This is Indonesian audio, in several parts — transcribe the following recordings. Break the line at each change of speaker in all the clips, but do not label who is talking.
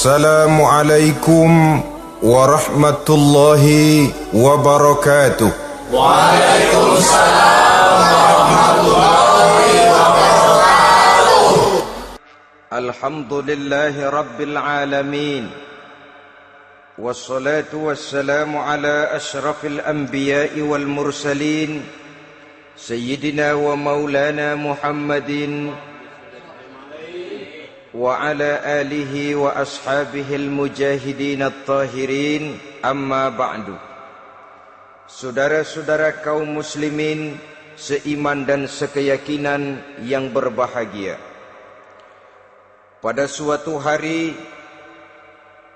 Assalamualaikum warahmatullahi wabarakatuh.
Waalaikumsalam warahmatullahi wabarakatuh.
Alhamdulillahi rabbil alamin. Wassalatu wassalamu ala ashrafil anbiya'i wal mursalin Sayyidina wa maulana Muhammadin wa ala alihi wa ashabihil mujahidin at-tahirin, amma ba'du. Saudara-saudara kaum muslimin seiman dan sekeyakinan yang berbahagia, pada suatu hari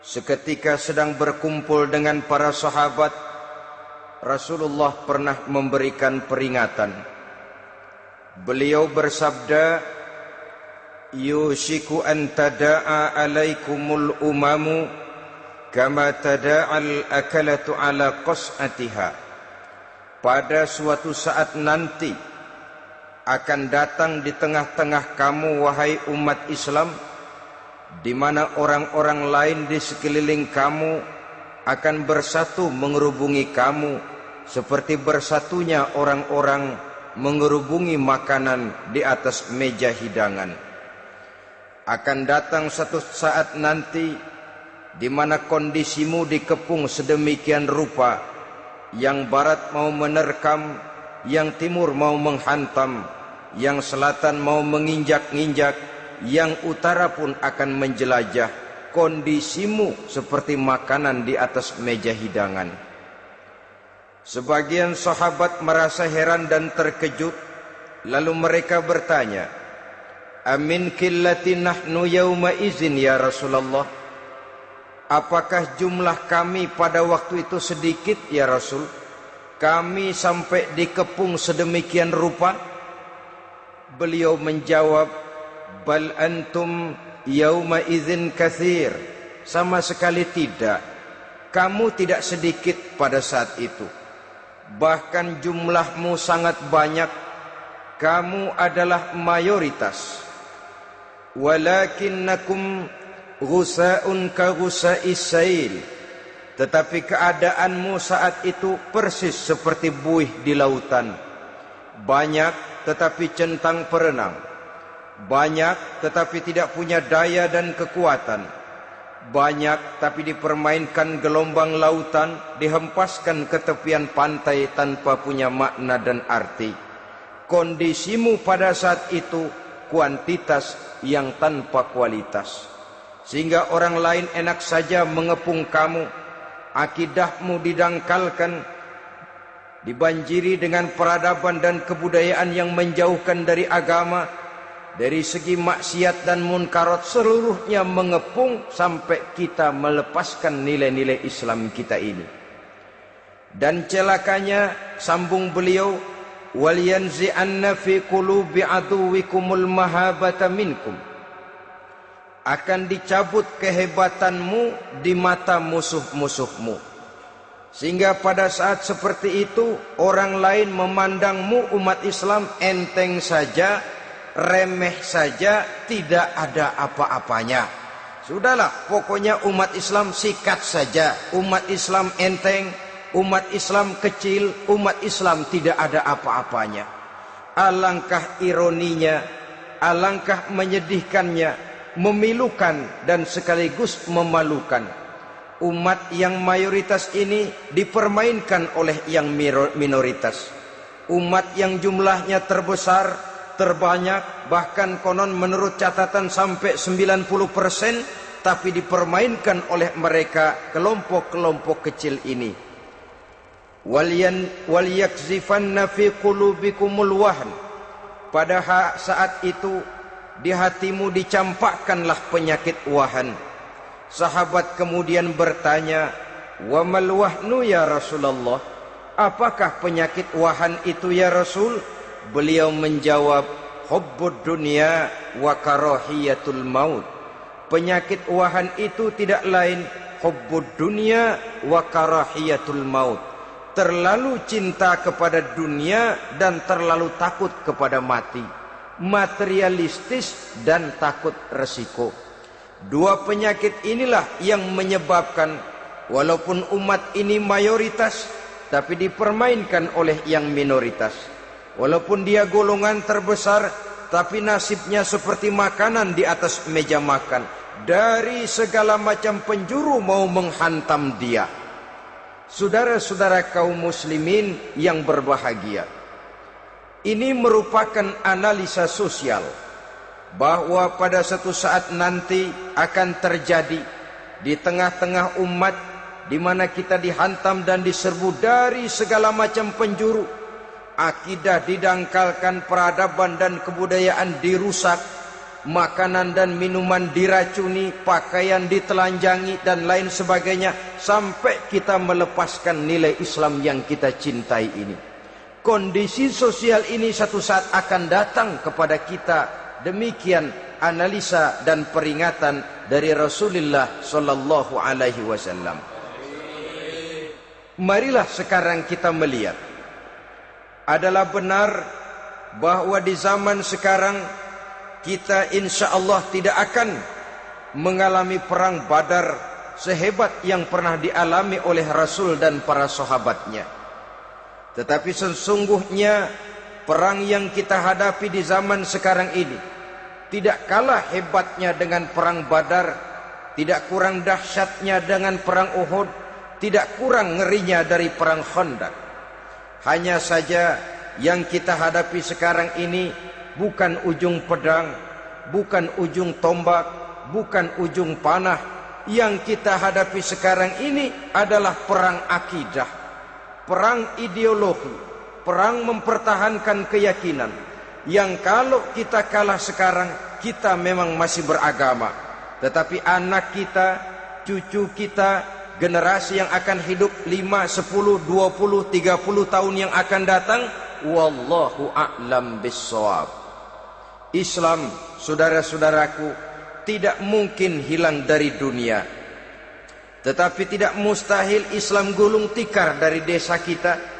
seketika sedang berkumpul dengan para sahabat, Rasulullah pernah memberikan peringatan. Beliau bersabda, yushiku an tada'a alaikumul umamu kama tada'al akalatu ala qas'atiha. Pada suatu saat nanti akan datang di tengah-tengah kamu, wahai umat Islam, di mana orang-orang lain di sekeliling kamu akan bersatu mengerubungi kamu seperti bersatunya orang-orang mengerubungi makanan di atas meja hidangan. Akan datang satu saat nanti di mana kondisimu dikepung sedemikian rupa, yang barat mau menerkam, yang timur mau menghantam, yang selatan mau menginjak-injak, yang utara pun akan menjelajah. Kondisimu seperti makanan di atas meja hidangan. Sebagian sahabat merasa heran dan terkejut, lalu mereka bertanya, amin qillati nahnu yawma izin ya Rasulullah? Apakah jumlah kami pada waktu itu sedikit ya Rasul? Kami sampai dikepung sedemikian rupa? Beliau menjawab, bal antum yauma izin katsir. Sama sekali tidak. Kamu tidak sedikit pada saat itu. Bahkan jumlahmu sangat banyak. Kamu adalah mayoritas. Walakinnakum ghusa'un ka ghusa'is sail. Tetapi keadaanmu saat itu persis seperti buih di lautan. Banyak tetapi centang perenang. Banyak tetapi tidak punya daya dan kekuatan. Banyak tapi dipermainkan gelombang lautan, dihempaskan ke tepian pantai tanpa punya makna dan arti. Kondisimu pada saat itu kuantitas yang tanpa kualitas, sehingga orang lain enak saja mengepung kamu. Akidahmu didangkalkan, dibanjiri dengan peradaban dan kebudayaan yang menjauhkan dari agama. Dari segi maksiat dan munkarat seluruhnya mengepung sampai kita melepaskan nilai-nilai Islam kita ini. Dan celakanya, sambung beliau, wal yanzi'anna fi qulubi aduwikumul mahabata minkum. Akan dicabut kehebatanmu di mata musuh-musuhmu, sehingga pada saat seperti itu orang lain memandangmu umat Islam enteng saja, remeh saja, tidak ada apa-apanya. Sudahlah, pokoknya umat Islam sikat saja. Umat Islam enteng, umat Islam kecil, umat Islam tidak ada apa-apanya. Alangkah ironinya, alangkah menyedihkannya, memilukan dan sekaligus memalukan. Umat yang mayoritas ini dipermainkan oleh yang minoritas. Umat yang jumlahnya terbesar, terbanyak, bahkan konon menurut catatan sampai 90%, tapi dipermainkan oleh mereka kelompok-kelompok kecil ini. Wal yakzifanna fi qulubikumul wahn. Pada saat itu di hatimu dicampakkanlah penyakit wahan. Sahabat kemudian bertanya, wa mal wahnu ya Rasulullah? Apakah penyakit wahan itu ya Rasul? Beliau menjawab, hubbud dunya wa karahiyatul maut. Penyakit wahan itu tidak lain hubbud dunya wa karahiyatul maut. Terlalu cinta kepada dunia dan terlalu takut kepada mati. Materialistis dan takut resiko. Dua penyakit inilah yang menyebabkan walaupun umat ini mayoritas, tapi dipermainkan oleh yang minoritas. Walaupun dia golongan terbesar, tapi nasibnya seperti makanan di atas meja makan. Dari segala macam penjuru mau menghantam dia. Saudara-saudara kaum muslimin yang berbahagia, ini merupakan analisa sosial bahwa pada satu saat nanti akan terjadi di tengah-tengah umat di mana kita dihantam dan diserbu dari segala macam penjuru. Akidah didangkalkan, peradaban dan kebudayaan dirusak, makanan dan minuman diracuni, pakaian ditelanjangi dan lain sebagainya, sampai kita melepaskan nilai Islam yang kita cintai ini. Kondisi sosial ini satu saat akan datang kepada kita. Demikian analisa dan peringatan dari Rasulullah sallallahu alaihi wasallam. Marilah sekarang kita melihat, adalah benar bahwa di zaman sekarang kita insya Allah tidak akan mengalami perang Badar sehebat yang pernah dialami oleh Rasul dan para sahabatnya. Tetapi sesungguhnya perang yang kita hadapi di zaman sekarang ini tidak kalah hebatnya dengan perang Badar, tidak kurang dahsyatnya dengan perang Uhud, tidak kurang ngerinya dari perang Khandaq. Hanya saja yang kita hadapi sekarang ini bukan ujung pedang, bukan ujung tombak, bukan ujung panah. Yang kita hadapi sekarang ini adalah perang akidah, perang ideologi, perang mempertahankan keyakinan. Yang kalau kita kalah sekarang, kita memang masih beragama, tetapi anak kita, cucu kita, generasi yang akan hidup 5, 10, 20, 30 tahun yang akan datang, wallahu a'lam bissawab. Islam, saudara-saudaraku, tidak mungkin hilang dari dunia, tetapi tidak mustahil Islam gulung tikar dari desa kita.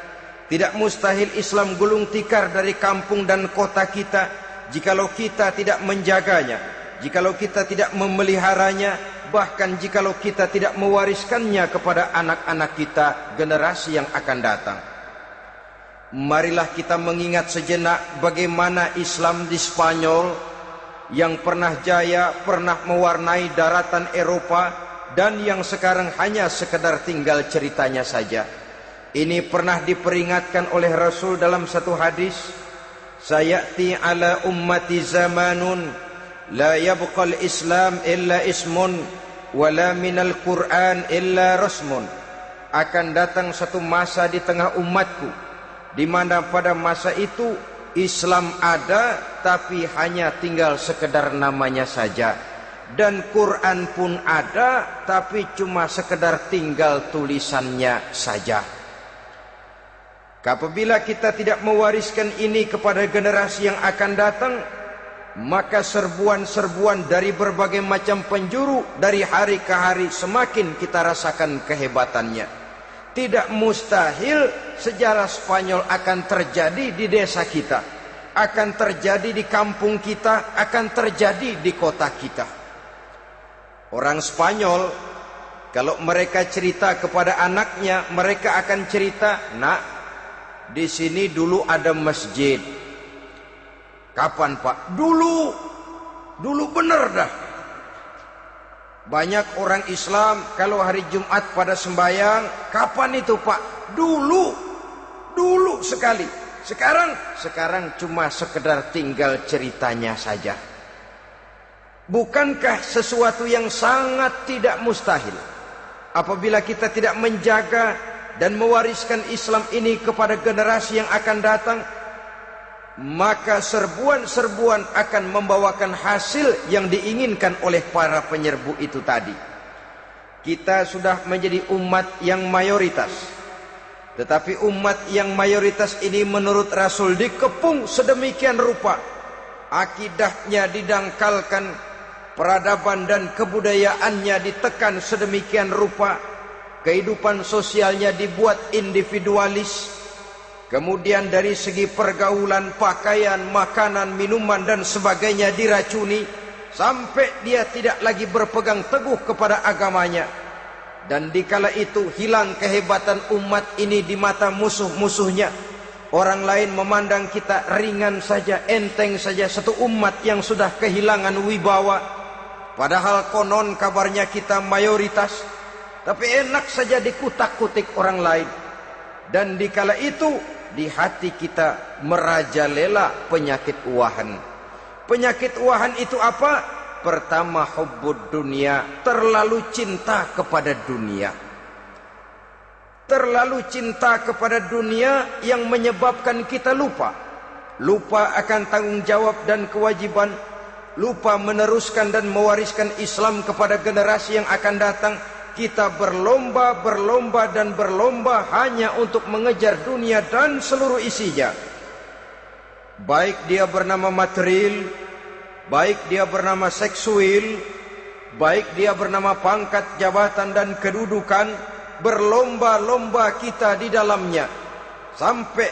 Tidak mustahil Islam gulung tikar dari kampung dan kota kita, jikalau kita tidak menjaganya, jikalau kita tidak memeliharanya, bahkan jikalau kita tidak mewariskannya kepada anak-anak kita, generasi yang akan datang. Marilah kita mengingat sejenak bagaimana Islam di Spanyol yang pernah jaya, pernah mewarnai daratan Eropa, dan yang sekarang hanya sekedar tinggal ceritanya saja. Ini pernah diperingatkan oleh Rasul dalam satu hadis, sayati ala ummati zamanun la yabqal Islam illa ismun wala minal Quran illa rasmun. Akan datang satu masa di tengah umatku di mana pada masa itu Islam ada tapi hanya tinggal sekedar namanya saja, dan Quran pun ada tapi cuma sekedar tinggal tulisannya saja. Apabila kita tidak mewariskan ini kepada generasi yang akan datang, maka serbuan-serbuan dari berbagai macam penjuru dari hari ke hari semakin kita rasakan kehebatannya. Tidak mustahil sejarah Spanyol akan terjadi di desa kita, akan terjadi di kampung kita, akan terjadi di kota kita. Orang Spanyol, kalau mereka cerita kepada anaknya, mereka akan cerita, nak, di sini dulu ada masjid. Kapan, Pak? Dulu bener dah. Banyak orang Islam kalau hari Jumat pada sembahyang, kapan itu, Pak? Dulu sekali. Sekarang cuma sekedar tinggal ceritanya saja. Bukankah sesuatu yang sangat tidak mustahil apabila kita tidak menjaga dan mewariskan Islam ini kepada generasi yang akan datang, maka serbuan-serbuan akan membawakan hasil yang diinginkan oleh para penyerbu itu tadi. Kita sudah menjadi umat yang mayoritas, tetapi umat yang mayoritas ini menurut Rasul dikepung sedemikian rupa, akidahnya didangkalkan, peradaban dan kebudayaannya ditekan sedemikian rupa, kehidupan sosialnya dibuat individualis, kemudian dari segi pergaulan, pakaian, makanan, minuman dan sebagainya diracuni, sampai dia tidak lagi berpegang teguh kepada agamanya. Dan dikala itu hilang kehebatan umat ini di mata musuh-musuhnya. Orang lain memandang kita ringan saja, enteng saja, satu umat yang sudah kehilangan wibawa. Padahal konon kabarnya kita mayoritas, tapi enak saja dikutak-kutik orang lain. Dan dikala itu di hati kita merajalela penyakit uahan. Penyakit uahan itu apa? Pertama, hubbud dunia, terlalu cinta kepada dunia. Terlalu cinta kepada dunia yang menyebabkan kita lupa akan tanggung jawab dan kewajiban, lupa meneruskan dan mewariskan Islam kepada generasi yang akan datang. Kita berlomba hanya untuk mengejar dunia dan seluruh isinya. Baik dia bernama material, baik dia bernama seksual, baik dia bernama pangkat, jabatan dan kedudukan, berlomba-lomba kita di dalamnya. Sampai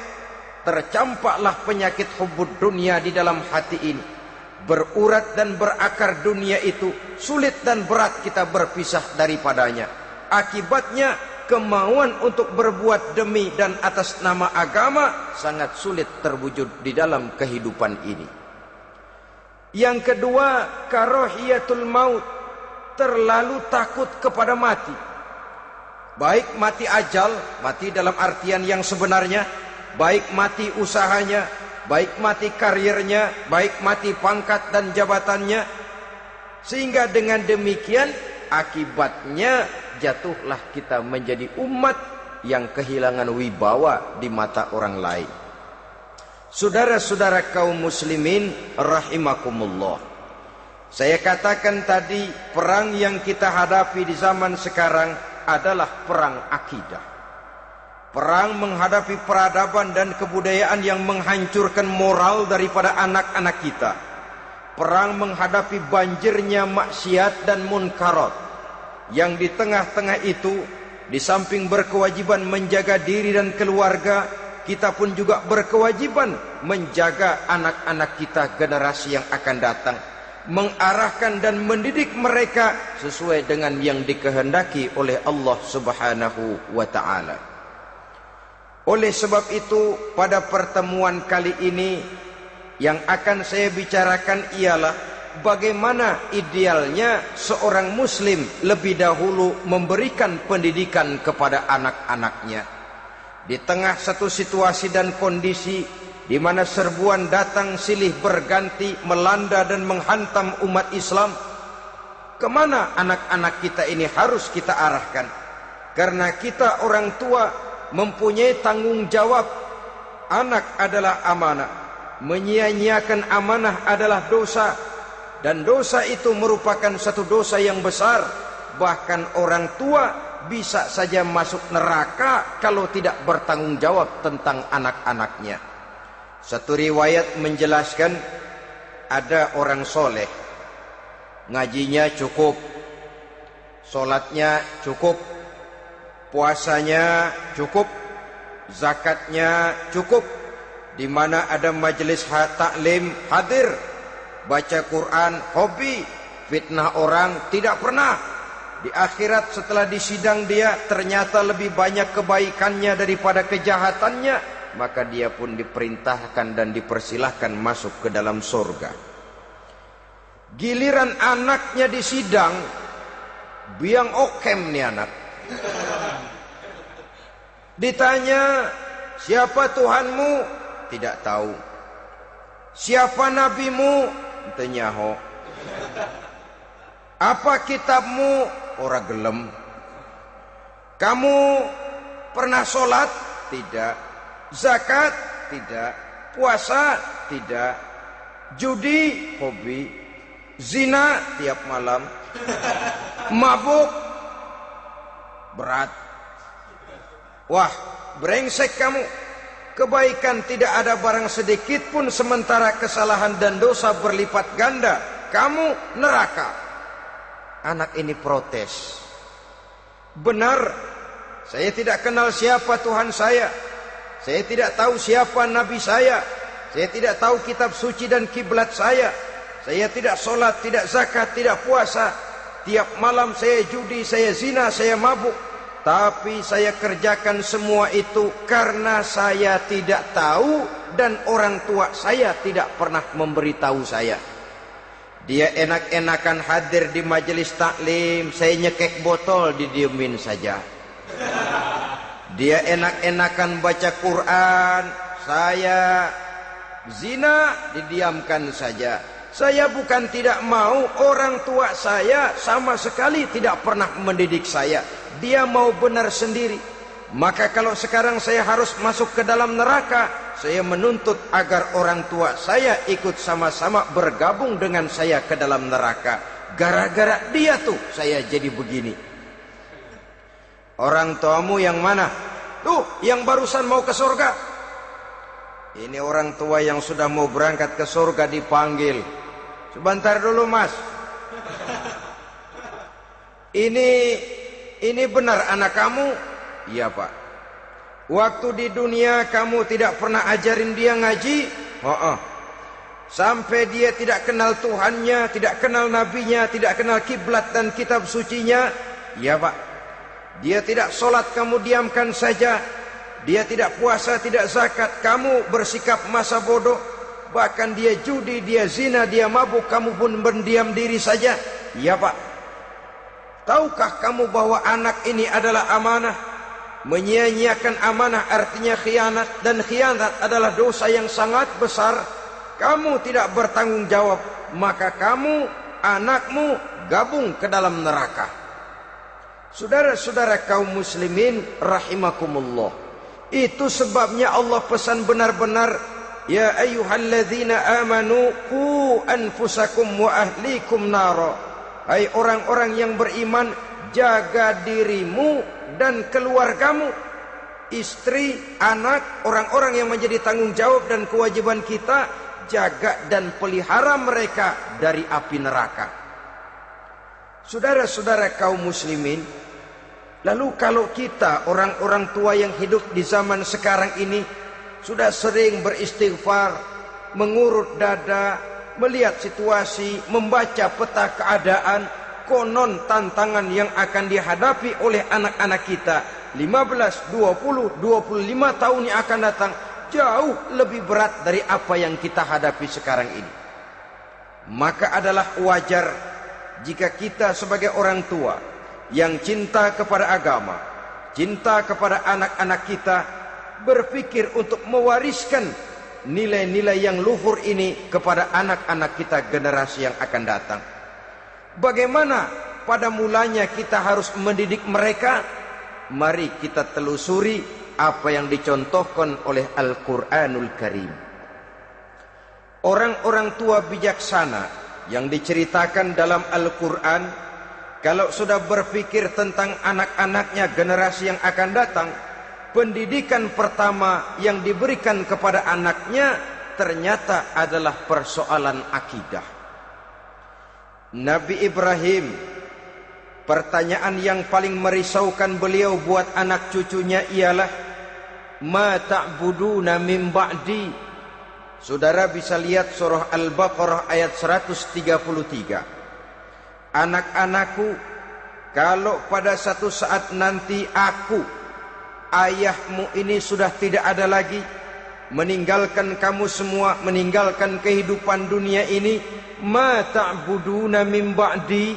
tercampaklah penyakit hubbud dunia di dalam hati ini. Berurat dan berakar dunia itu, sulit dan berat kita berpisah daripadanya. Akibatnya kemauan untuk berbuat demi dan atas nama agama sangat sulit terwujud di dalam kehidupan ini. Yang kedua, karahiyatul maut, terlalu takut kepada mati. Baik mati ajal, mati dalam artian yang sebenarnya, baik mati usahanya, baik mati karirnya, baik mati pangkat dan jabatannya. Sehingga dengan demikian akibatnya jatuhlah kita menjadi umat yang kehilangan wibawa di mata orang lain. Saudara-saudara kaum muslimin rahimakumullah, saya katakan tadi, perang yang kita hadapi di zaman sekarang adalah perang akidah. Perang menghadapi peradaban dan kebudayaan yang menghancurkan moral daripada anak-anak kita. Perang menghadapi banjirnya maksiat dan munkarat. Yang di tengah-tengah itu, di samping berkewajiban menjaga diri dan keluarga, kita pun juga berkewajiban menjaga anak-anak kita, generasi yang akan datang, mengarahkan dan mendidik mereka sesuai dengan yang dikehendaki oleh Allah Subhanahu wa ta'ala. Oleh sebab itu, pada pertemuan kali ini yang akan saya bicarakan ialah bagaimana idealnya seorang muslim lebih dahulu memberikan pendidikan kepada anak-anaknya. Di tengah satu situasi dan kondisi di mana serbuan datang silih berganti melanda dan menghantam umat Islam, kemana anak-anak kita ini harus kita arahkan? Karena kita orang tua mempunyai tanggung jawab. Anak adalah amanah, menyia-nyiakan amanah adalah dosa, dan dosa itu merupakan satu dosa yang besar. Bahkan orang tua bisa saja masuk neraka kalau tidak bertanggung jawab tentang anak-anaknya. Satu riwayat menjelaskan ada orang soleh, ngajinya cukup, solatnya cukup, puasanya cukup, zakatnya cukup, di mana ada majelis taklim hadir, baca Quran hobi, fitnah orang tidak pernah. Di akhirat setelah disidang dia ternyata lebih banyak kebaikannya daripada kejahatannya, maka dia pun diperintahkan dan dipersilahkan masuk ke dalam surga. Giliran anaknya disidang, biang okem nih anak. Ditanya, siapa Tuhanmu? Tidak tahu. Siapa nabimu? Tenyaho. Apa kitabmu? Ora gelem. Kamu pernah sholat? Tidak. Zakat? Tidak. Puasa? Tidak. Judi? Hobi. Zina? Tiap malam. Mabuk? Berat. Wah, brengsek kamu. Kebaikan tidak ada barang sedikit pun, sementara kesalahan dan dosa berlipat ganda. Kamu neraka. Anak ini protes. Benar, saya tidak kenal siapa Tuhan saya. Saya tidak tahu siapa Nabi saya. Saya tidak tahu kitab suci dan kiblat saya. saya tidak sholat, tidak zakat, tidak puasa. Tiap malam saya judi, saya zina, saya mabuk. Tapi saya kerjakan semua itu karena saya tidak tahu dan orang tua saya tidak pernah memberitahu saya. Dia enak-enakan hadir di majelis taklim, saya nyekek botol, didiemin saja. Dia enak-enakan baca Quran, saya zina, didiamkan saja. Saya bukan tidak mau, orang tua saya sama sekali tidak pernah mendidik saya. Dia mau benar sendiri. Maka kalau sekarang saya harus masuk ke dalam neraka, saya menuntut agar orang tua saya ikut sama-sama bergabung dengan saya ke dalam neraka. Gara-gara dia tuh saya jadi begini. Orang tuamu yang mana? Tuh, yang barusan mau ke surga. Ini orang tua yang sudah mau berangkat ke surga dipanggil. Sebentar dulu mas. Ini benar anak kamu? Iya pak. Waktu di dunia kamu tidak pernah ajarin dia ngaji? Sampai dia tidak kenal Tuhannya, tidak kenal nabinya, tidak kenal kiblat dan kitab sucinya? Iya pak. Dia tidak sholat, kamu diamkan saja. Dia tidak puasa, tidak zakat, kamu bersikap masa bodoh. Bahkan dia judi, dia zina, dia mabuk, kamu pun berdiam diri saja. Iya pak. Tahukah kamu bahwa anak ini adalah amanah? Menyia-nyiakan amanah artinya khianat, dan khianat adalah dosa yang sangat besar. Kamu tidak bertanggung jawab, maka kamu, anakmu gabung ke dalam neraka. Saudara-saudara kaum muslimin rahimakumullah, itu sebabnya Allah pesan benar-benar, ya ayyuhalladzina amanu qu anfusakum wa ahlikum nara. Hai orang-orang yang beriman, jaga dirimu dan keluargamu, istri, anak, orang-orang yang menjadi tanggung jawab dan kewajiban kita, jaga dan pelihara mereka dari api neraka. Saudara-saudara kaum muslimin, lalu kalau kita orang-orang tua yang hidup di zaman sekarang ini sudah sering beristighfar, mengurut dada, melihat situasi, membaca peta keadaan, konon tantangan yang akan dihadapi oleh anak-anak kita 15, 20, 25 tahun yang akan datang jauh lebih berat dari apa yang kita hadapi sekarang ini. Maka adalah wajar jika kita sebagai orang tua yang cinta kepada agama, cinta kepada anak-anak kita, berpikir untuk mewariskan nilai-nilai yang luhur ini kepada anak-anak kita generasi yang akan datang. Bagaimana pada mulanya kita harus mendidik mereka? Mari kita telusuri apa yang dicontohkan oleh Al-Quranul Karim. Orang-orang tua bijaksana yang diceritakan dalam Al-Quran, kalau sudah berpikir tentang anak-anaknya generasi yang akan datang, pendidikan pertama yang diberikan kepada anaknya ternyata adalah persoalan akidah. Nabi Ibrahim, pertanyaan yang paling merisaukan beliau buat anak cucunya ialah, ma ta'buduna min ba'di. Saudara bisa lihat surah Al-Baqarah ayat 133. Anak-anakku, kalau pada satu saat nanti aku, ayahmu ini sudah tidak ada lagi, meninggalkan kamu semua, meninggalkan kehidupan dunia ini, ma ta'buduna min ba'di,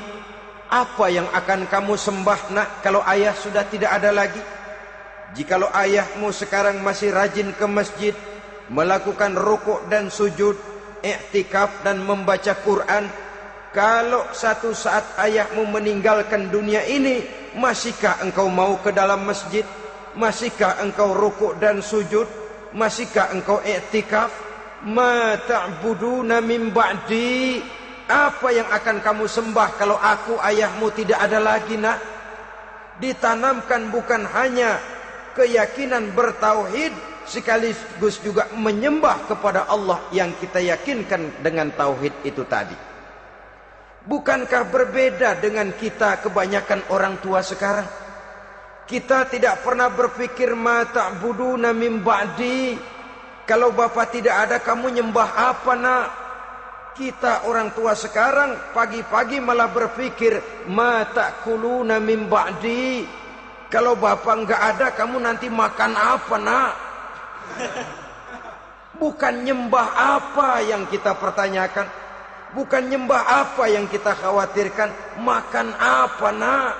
apa yang akan kamu sembah nak kalau ayah sudah tidak ada lagi? Jikalau ayahmu sekarang masih rajin ke masjid, melakukan rukuk dan sujud, i'tikaf dan membaca Quran, kalau satu saat ayahmu meninggalkan dunia ini, masihkah engkau mau ke dalam masjid? Masihkah engkau rukuk dan sujud? Masihkah engkau i'tikaf? Ma ta'buduna min ba'di, apa yang akan kamu sembah kalau aku ayahmu tidak ada lagi nak? Ditanamkan bukan hanya keyakinan bertauhid, sekaligus juga menyembah kepada Allah yang kita yakinkan dengan tauhid itu tadi. Bukankah berbeda dengan kita kebanyakan orang tua sekarang? Kita tidak pernah berpikir ma ta'buduna min ba'di, kalau bapak tidak ada kamu nyembah apa nak? Kita orang tua sekarang pagi-pagi malah berpikir, ma ta'kuluna min ba'di. Kalau bapak enggak ada, kamu nanti makan apa, nak? Bukan nyembah apa yang kita pertanyakan, bukan nyembah apa yang kita khawatirkan, makan apa, nak?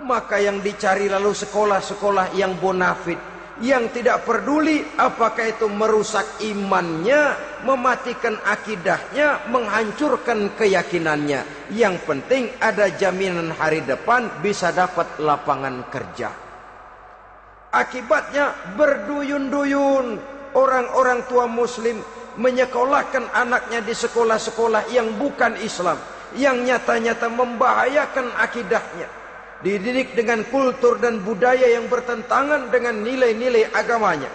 Maka yang dicari lalu sekolah-sekolah yang bonafit, yang tidak peduli apakah itu merusak imannya, mematikan akidahnya, menghancurkan keyakinannya. Yang penting ada jaminan hari depan bisa dapat lapangan kerja. Akibatnya berduyun-duyun orang-orang tua muslim menyekolahkan anaknya di sekolah-sekolah yang bukan Islam, yang nyata-nyata membahayakan akidahnya, dididik dengan kultur dan budaya yang bertentangan dengan nilai-nilai agamanya.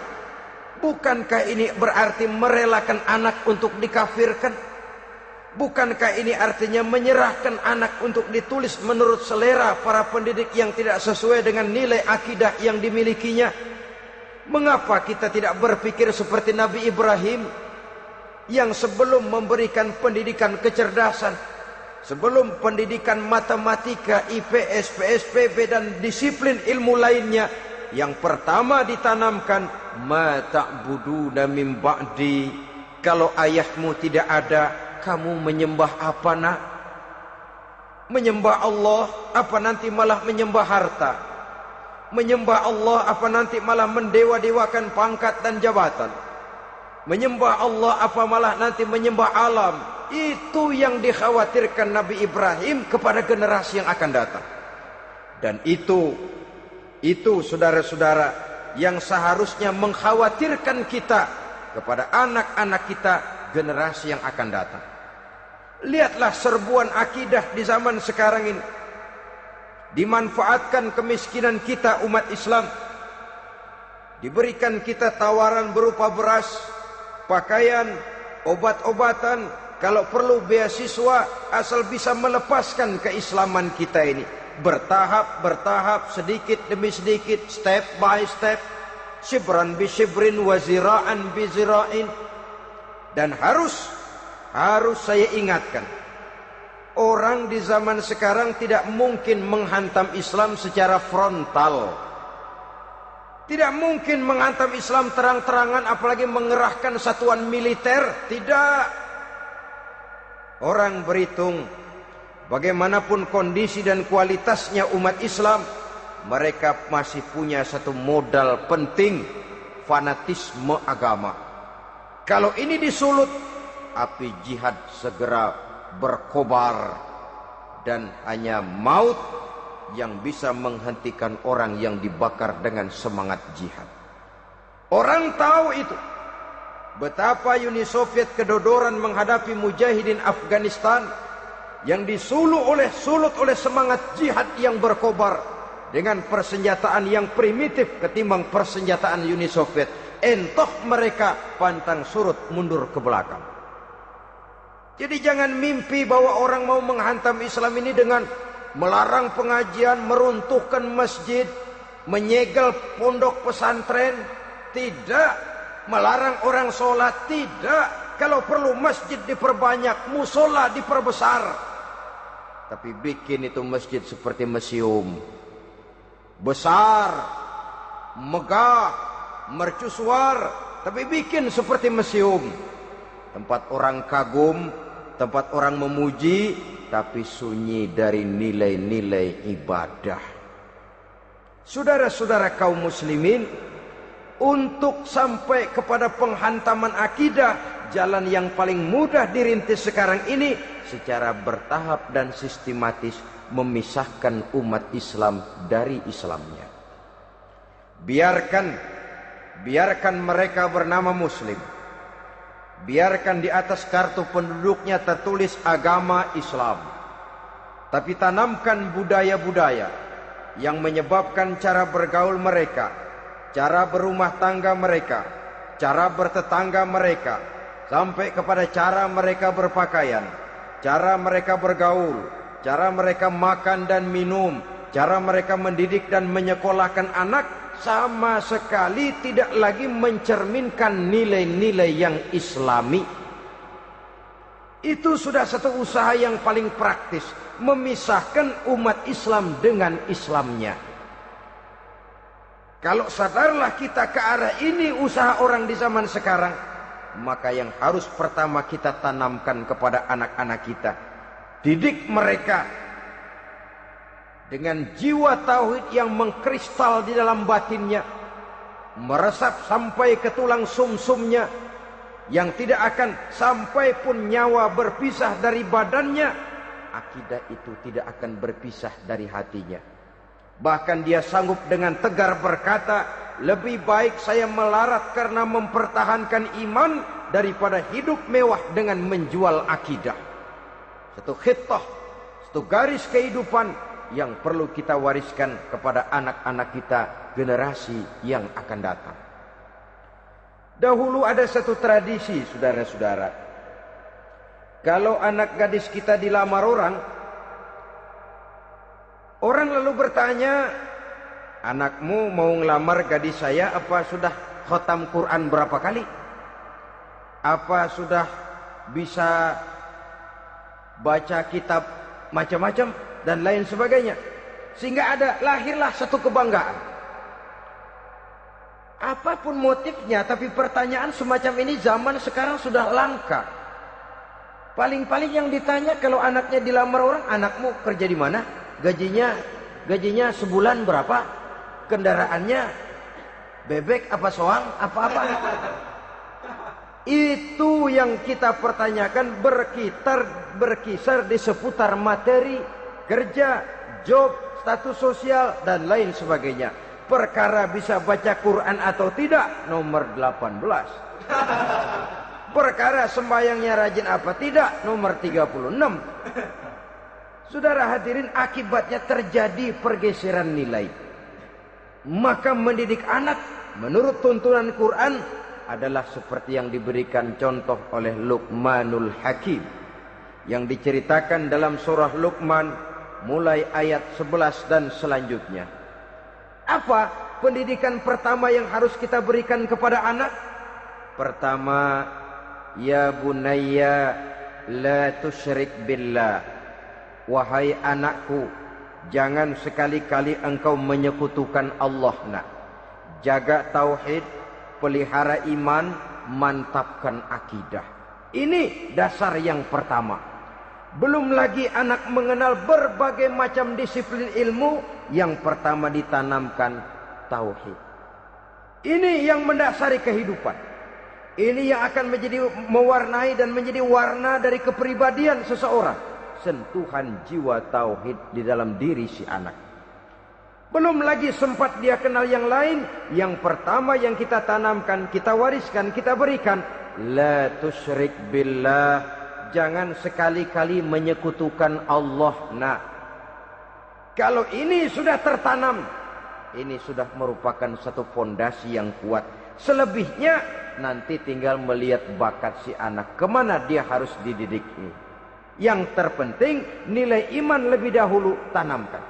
Bukankah ini berarti merelakan anak untuk dikafirkan? Bukankah ini artinya menyerahkan anak untuk ditulis menurut selera para pendidik yang tidak sesuai dengan nilai akidah yang dimilikinya? Mengapa kita tidak berpikir seperti Nabi Ibrahim, yang sebelum memberikan pendidikan kecerdasan, sebelum pendidikan matematika, IPS, PSPB dan disiplin ilmu lainnya, yang pertama ditanamkan, ma ta'buduna min ba'di. Kalau ayahmu tidak ada, kamu menyembah apa, nak? Menyembah Allah apa nanti malah menyembah harta? Menyembah Allah apa nanti malah mendewa-dewakan pangkat dan jabatan? Menyembah Allah apa malah nanti menyembah alam? Itu yang dikhawatirkan Nabi Ibrahim kepada generasi yang akan datang. Dan itu saudara-saudara yang seharusnya mengkhawatirkan kita kepada anak-anak kita, generasi yang akan datang. Lihatlah serbuan akidah di zaman sekarang ini. Dimanfaatkan kemiskinan kita umat Islam. Diberikan kita tawaran berupa beras, pakaian, obat-obatan, kalau perlu beasiswa, asal bisa melepaskan keislaman kita ini. Bertahap, sedikit demi sedikit, step by step, shibran bi shibrin wa zira'an bi zira'in. Dan harus saya ingatkan, orang di zaman sekarang tidak mungkin menghantam Islam secara frontal. Tidak mungkin menghantam Islam terang-terangan, apalagi mengerahkan satuan militer. Tidak. Orang berhitung bagaimanapun kondisi dan kualitasnya umat Islam, mereka masih punya satu modal penting, fanatisme agama. Kalau ini disulut, api jihad segera berkobar, dan hanya maut yang bisa menghentikan orang yang dibakar dengan semangat jihad. Orang tahu itu. Betapa Uni Soviet kedodoran menghadapi mujahidin Afghanistan yang disulut oleh semangat jihad yang berkobar dengan persenjataan yang primitif ketimbang persenjataan Uni Soviet. Entah mereka pantang surut mundur ke belakang. Jadi jangan mimpi bahwa orang mau menghantam Islam ini dengan melarang pengajian, meruntuhkan masjid, menyegel pondok pesantren. Tidak. Melarang orang sholat. Tidak. Kalau perlu masjid diperbanyak, musola diperbesar. Tapi bikin itu masjid seperti museum. Besar, megah, mercusuar, tapi bikin seperti museum. Tempat orang kagum, tempat orang memuji, tapi sunyi dari nilai-nilai ibadah. Saudara-saudara kaum muslimin, untuk sampai kepada penghantaman akidah, jalan yang paling mudah dirintis sekarang ini secara bertahap dan sistematis, memisahkan umat Islam dari Islamnya. Biarkan mereka bernama Muslim. Biarkan di atas kartu penduduknya tertulis agama Islam. Tapi tanamkan budaya-budaya yang menyebabkan cara bergaul mereka, cara berumah tangga mereka, cara bertetangga mereka, sampai kepada cara mereka berpakaian, cara mereka bergaul, cara mereka makan dan minum, cara mereka mendidik dan menyekolahkan anak, sama sekali tidak lagi mencerminkan nilai-nilai yang Islami. Itu sudah satu usaha yang paling praktis, memisahkan umat Islam dengan Islamnya. Kalau sadarlah kita ke arah ini usaha orang di zaman sekarang, maka yang harus pertama kita tanamkan kepada anak-anak kita, didik mereka dengan jiwa tauhid yang mengkristal di dalam batinnya, meresap sampai ke tulang sumsumnya, yang tidak akan sampai pun nyawa berpisah dari badannya, akidah itu tidak akan berpisah dari hatinya. Bahkan dia sanggup dengan tegar berkata, lebih baik saya melarat karena mempertahankan iman daripada hidup mewah dengan menjual akidah. Satu khitah, satu garis kehidupan yang perlu kita wariskan kepada anak-anak kita, generasi yang akan datang. Dahulu ada satu tradisi, saudara-saudara. Kalau anak gadis kita dilamar orang, orang lalu bertanya, anakmu mau ngelamar gadis saya, apa sudah khatam Quran berapa kali? Apa sudah bisa baca kitab macam-macam dan lain sebagainya? Sehingga lahirlah satu kebanggaan. Apapun motifnya, tapi pertanyaan semacam ini zaman sekarang sudah langka. Paling-paling yang ditanya kalau anaknya dilamar orang, anakmu kerja di mana? Gajinya sebulan berapa? Kendaraannya bebek apa soang? Apa-apa? Itu yang kita pertanyakan, berkisar di seputar materi, kerja, job, status sosial, dan lain sebagainya. Perkara bisa baca Quran atau tidak, nomor 18. Perkara sembahyangnya rajin apa tidak, nomor 36. Saudara hadirin, akibatnya terjadi pergeseran nilai. Maka mendidik anak menurut tuntunan Quran adalah seperti yang diberikan contoh oleh Luqmanul Hakim, yang diceritakan dalam surah Luqman mulai ayat 11 dan selanjutnya. Apa pendidikan pertama yang harus kita berikan kepada anak? Pertama, ya bunayya la tusyrik billah. Wahai anakku, jangan sekali-kali engkau menyekutukan Allah. Nak, jaga tauhid, pelihara iman, mantapkan akidah. Ini dasar yang pertama. Belum lagi anak mengenal berbagai macam disiplin ilmu, yang pertama ditanamkan tauhid. Ini yang mendasari kehidupan. Ini yang akan menjadi mewarnai dan menjadi warna dari kepribadian seseorang. Sentuhan jiwa tauhid di dalam diri si anak. Belum lagi sempat dia kenal yang lain. Yang pertama yang kita tanamkan, kita wariskan, kita berikan, la tusyrik billah. Jangan sekali-kali menyekutukan Allah. Nah, kalau ini sudah tertanam, ini sudah merupakan satu fondasi yang kuat. Selebihnya nanti tinggal melihat bakat si anak, kemana dia harus dididik ini. Yang terpenting nilai iman lebih dahulu tanamkan.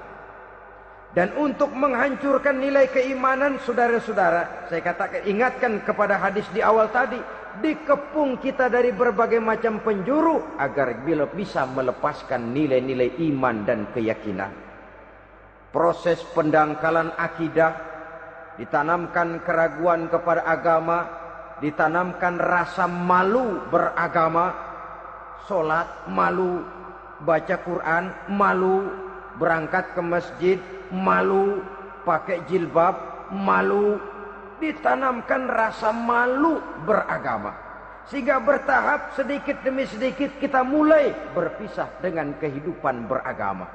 Dan untuk menghancurkan nilai keimanan, saudara-saudara, saya katakan, ingatkan kepada hadis di awal tadi, dikepung kita dari berbagai macam penjuru agar bila bisa melepaskan nilai-nilai iman dan keyakinan. Proses pendangkalan akidah, ditanamkan keraguan kepada agama, ditanamkan rasa malu beragama, sholat malu, baca Quran malu, berangkat ke masjid malu, pakai jilbab malu. Ditanamkan rasa malu beragama, sehingga bertahap sedikit demi sedikit kita mulai berpisah dengan kehidupan beragama.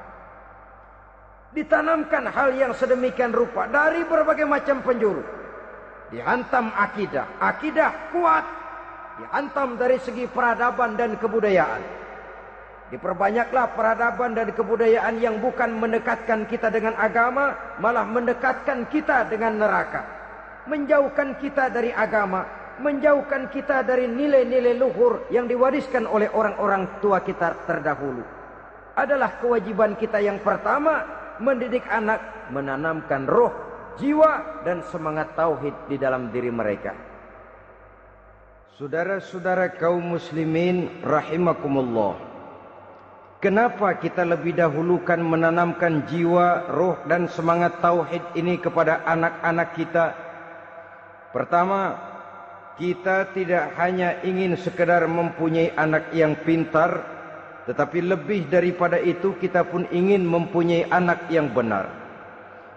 Ditanamkan hal yang sedemikian rupa dari berbagai macam penjuru. Dihantam akidah, akidah kuat, dihantam dari segi peradaban dan kebudayaan. Diperbanyaklah peradaban dan kebudayaan yang bukan mendekatkan kita dengan agama, malah mendekatkan kita dengan neraka. Menjauhkan kita dari agama, menjauhkan kita dari nilai-nilai luhur yang diwariskan oleh orang-orang tua kita terdahulu. Adalah kewajiban kita yang pertama, mendidik anak, menanamkan roh, jiwa, dan semangat tauhid di dalam diri mereka. Saudara-saudara kaum muslimin rahimakumullah. Kenapa kita lebih dahulukan menanamkan jiwa, roh dan semangat tauhid ini kepada anak-anak kita? Pertama, kita tidak hanya ingin sekedar mempunyai anak yang pintar, tetapi lebih daripada itu kita pun ingin mempunyai anak yang benar.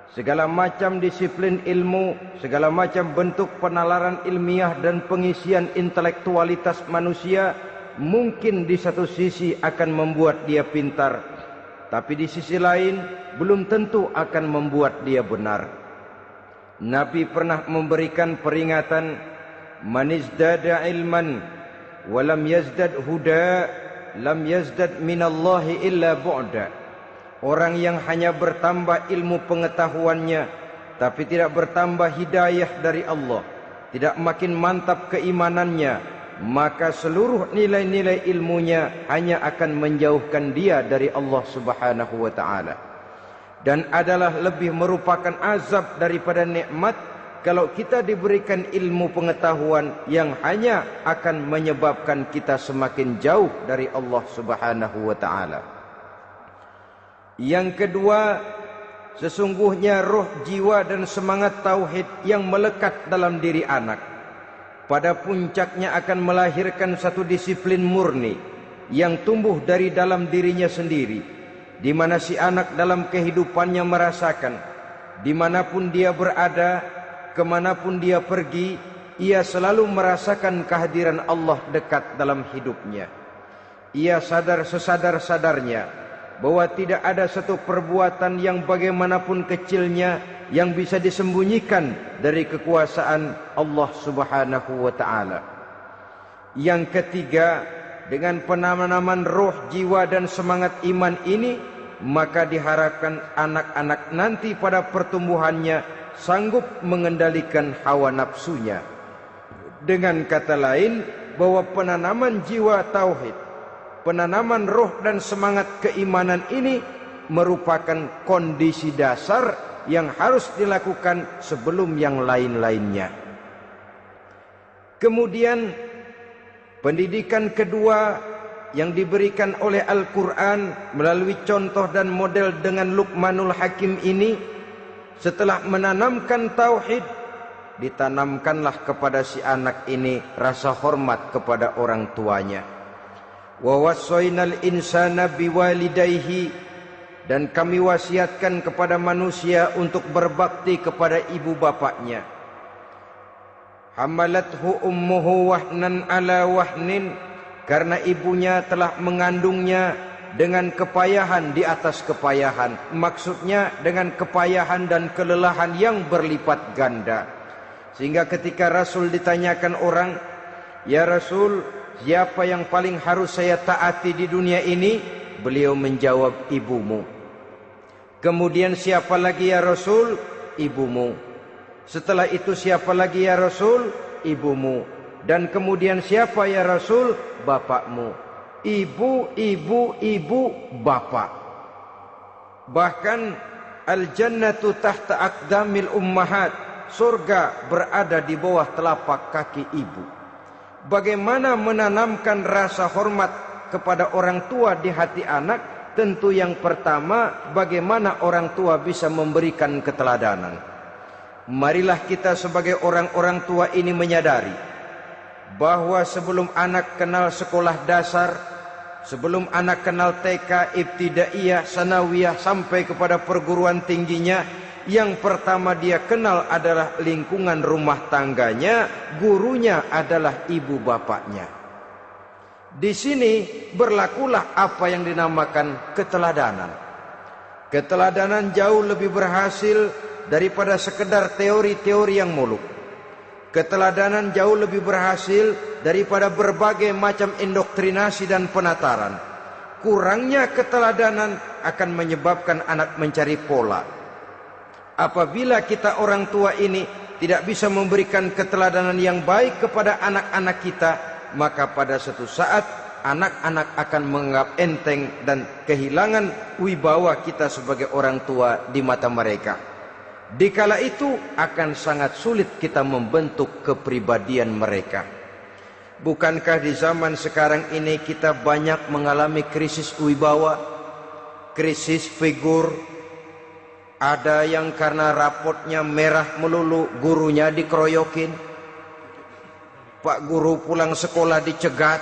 Segala macam disiplin ilmu, segala macam bentuk penalaran ilmiah dan pengisian intelektualitas manusia mungkin di satu sisi akan membuat dia pintar, tapi di sisi lain belum tentu akan membuat dia benar. Nabi pernah memberikan peringatan, man izdada ilman walam yazdad huda lam yazdad minallahi illa bu'da. Orang yang hanya bertambah ilmu pengetahuannya tapi tidak bertambah hidayah dari Allah, tidak makin mantap keimanannya, maka seluruh nilai-nilai ilmunya hanya akan menjauhkan dia dari Allah Subhanahu wa taala. Dan adalah lebih merupakan azab daripada nikmat kalau kita diberikan ilmu pengetahuan yang hanya akan menyebabkan kita semakin jauh dari Allah Subhanahu wa taala. Yang kedua, sesungguhnya roh, jiwa dan semangat tauhid yang melekat dalam diri anak pada puncaknya akan melahirkan satu disiplin murni yang tumbuh dari dalam dirinya sendiri, di mana si anak dalam kehidupannya merasakan dimanapun dia berada, kemanapun dia pergi, ia selalu merasakan kehadiran Allah dekat dalam hidupnya. Ia sadar sesadar-sadarnya bahwa tidak ada satu perbuatan yang bagaimanapun kecilnya yang bisa disembunyikan dari kekuasaan Allah Subhanahu wa taala. Yang ketiga, dengan penanaman roh, jiwa dan semangat iman ini, maka diharapkan anak-anak nanti pada pertumbuhannya sanggup mengendalikan hawa nafsunya. Dengan kata lain, bahwa penanaman jiwa tauhid, penanaman roh dan semangat keimanan ini merupakan kondisi dasar yang harus dilakukan sebelum yang lain-lainnya. Kemudian pendidikan kedua yang diberikan oleh Al-Quran melalui contoh dan model dengan Luqmanul Hakim ini, setelah menanamkan tauhid, ditanamkanlah kepada si anak ini rasa hormat kepada orang tuanya. Wa wassaynal insana biwalidayhi, dan kami wasiatkan kepada manusia untuk berbakti kepada ibu bapaknya. Hamalathu ummuhu wahnan ala wahnin, karena ibunya telah mengandungnya dengan kepayahan di atas kepayahan. Maksudnya dengan kepayahan dan kelelahan yang berlipat ganda. Sehingga ketika Rasul ditanyakan orang, "Ya Rasul, siapa yang paling harus saya taati di dunia ini?" Beliau menjawab, "Ibumu." Kemudian, "Siapa lagi ya Rasul?" "Ibumu." Setelah itu, "Siapa lagi ya Rasul?" "Ibumu." Dan kemudian, "Siapa ya Rasul?" "Bapakmu." Ibu, ibu, ibu, bapak. Bahkan al-jannatu tahta aqdamil ummahat, surga berada di bawah telapak kaki ibu. Bagaimana menanamkan rasa hormat kepada orang tua di hati anak? Tentu yang pertama, bagaimana orang tua bisa memberikan keteladanan. Marilah kita sebagai orang-orang tua ini menyadari bahwa sebelum anak kenal sekolah dasar, sebelum anak kenal TK, ibtidaiyah, sanawiyah sampai kepada perguruan tingginya, yang pertama dia kenal adalah lingkungan rumah tangganya, gurunya adalah ibu bapaknya. Di sini berlakulah apa yang dinamakan keteladanan. Keteladanan jauh lebih berhasil daripada sekedar teori-teori yang muluk. Keteladanan jauh lebih berhasil daripada berbagai macam indoktrinasi dan penataran. Kurangnya keteladanan akan menyebabkan anak mencari pola. Apabila kita orang tua ini tidak bisa memberikan keteladanan yang baik kepada anak-anak kita, maka pada suatu saat anak-anak akan menganggap enteng dan kehilangan wibawa kita sebagai orang tua di mata mereka. Dikala itu akan sangat sulit kita membentuk kepribadian mereka. Bukankah di zaman sekarang ini kita banyak mengalami krisis wibawa, krisis figur? Ada yang karena rapotnya merah melulu, gurunya dikeroyokin. Pak guru pulang sekolah dicegat.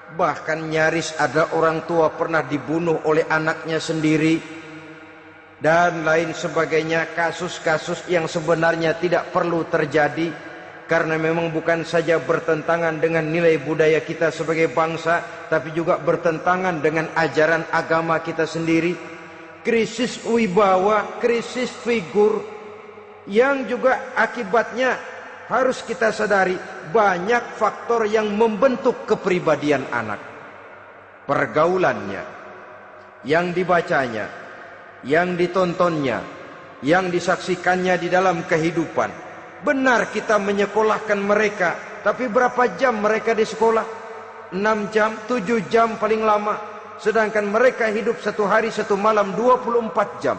Bahkan nyaris ada orang tua pernah dibunuh oleh anaknya sendiri. Dan lain sebagainya, kasus-kasus yang sebenarnya tidak perlu terjadi, karena memang bukan saja bertentangan dengan nilai budaya kita sebagai bangsa, tapi juga bertentangan dengan ajaran agama kita sendiri. Krisis wibawa, krisis figur, yang juga akibatnya harus kita sadari banyak faktor yang membentuk kepribadian anak. Pergaulannya, yang dibacanya, yang ditontonnya, yang disaksikannya di dalam kehidupan. Benar kita menyekolahkan mereka, tapi berapa jam mereka di sekolah? 6 jam, 7 jam paling lama. Sedangkan mereka hidup satu hari satu malam 24 jam.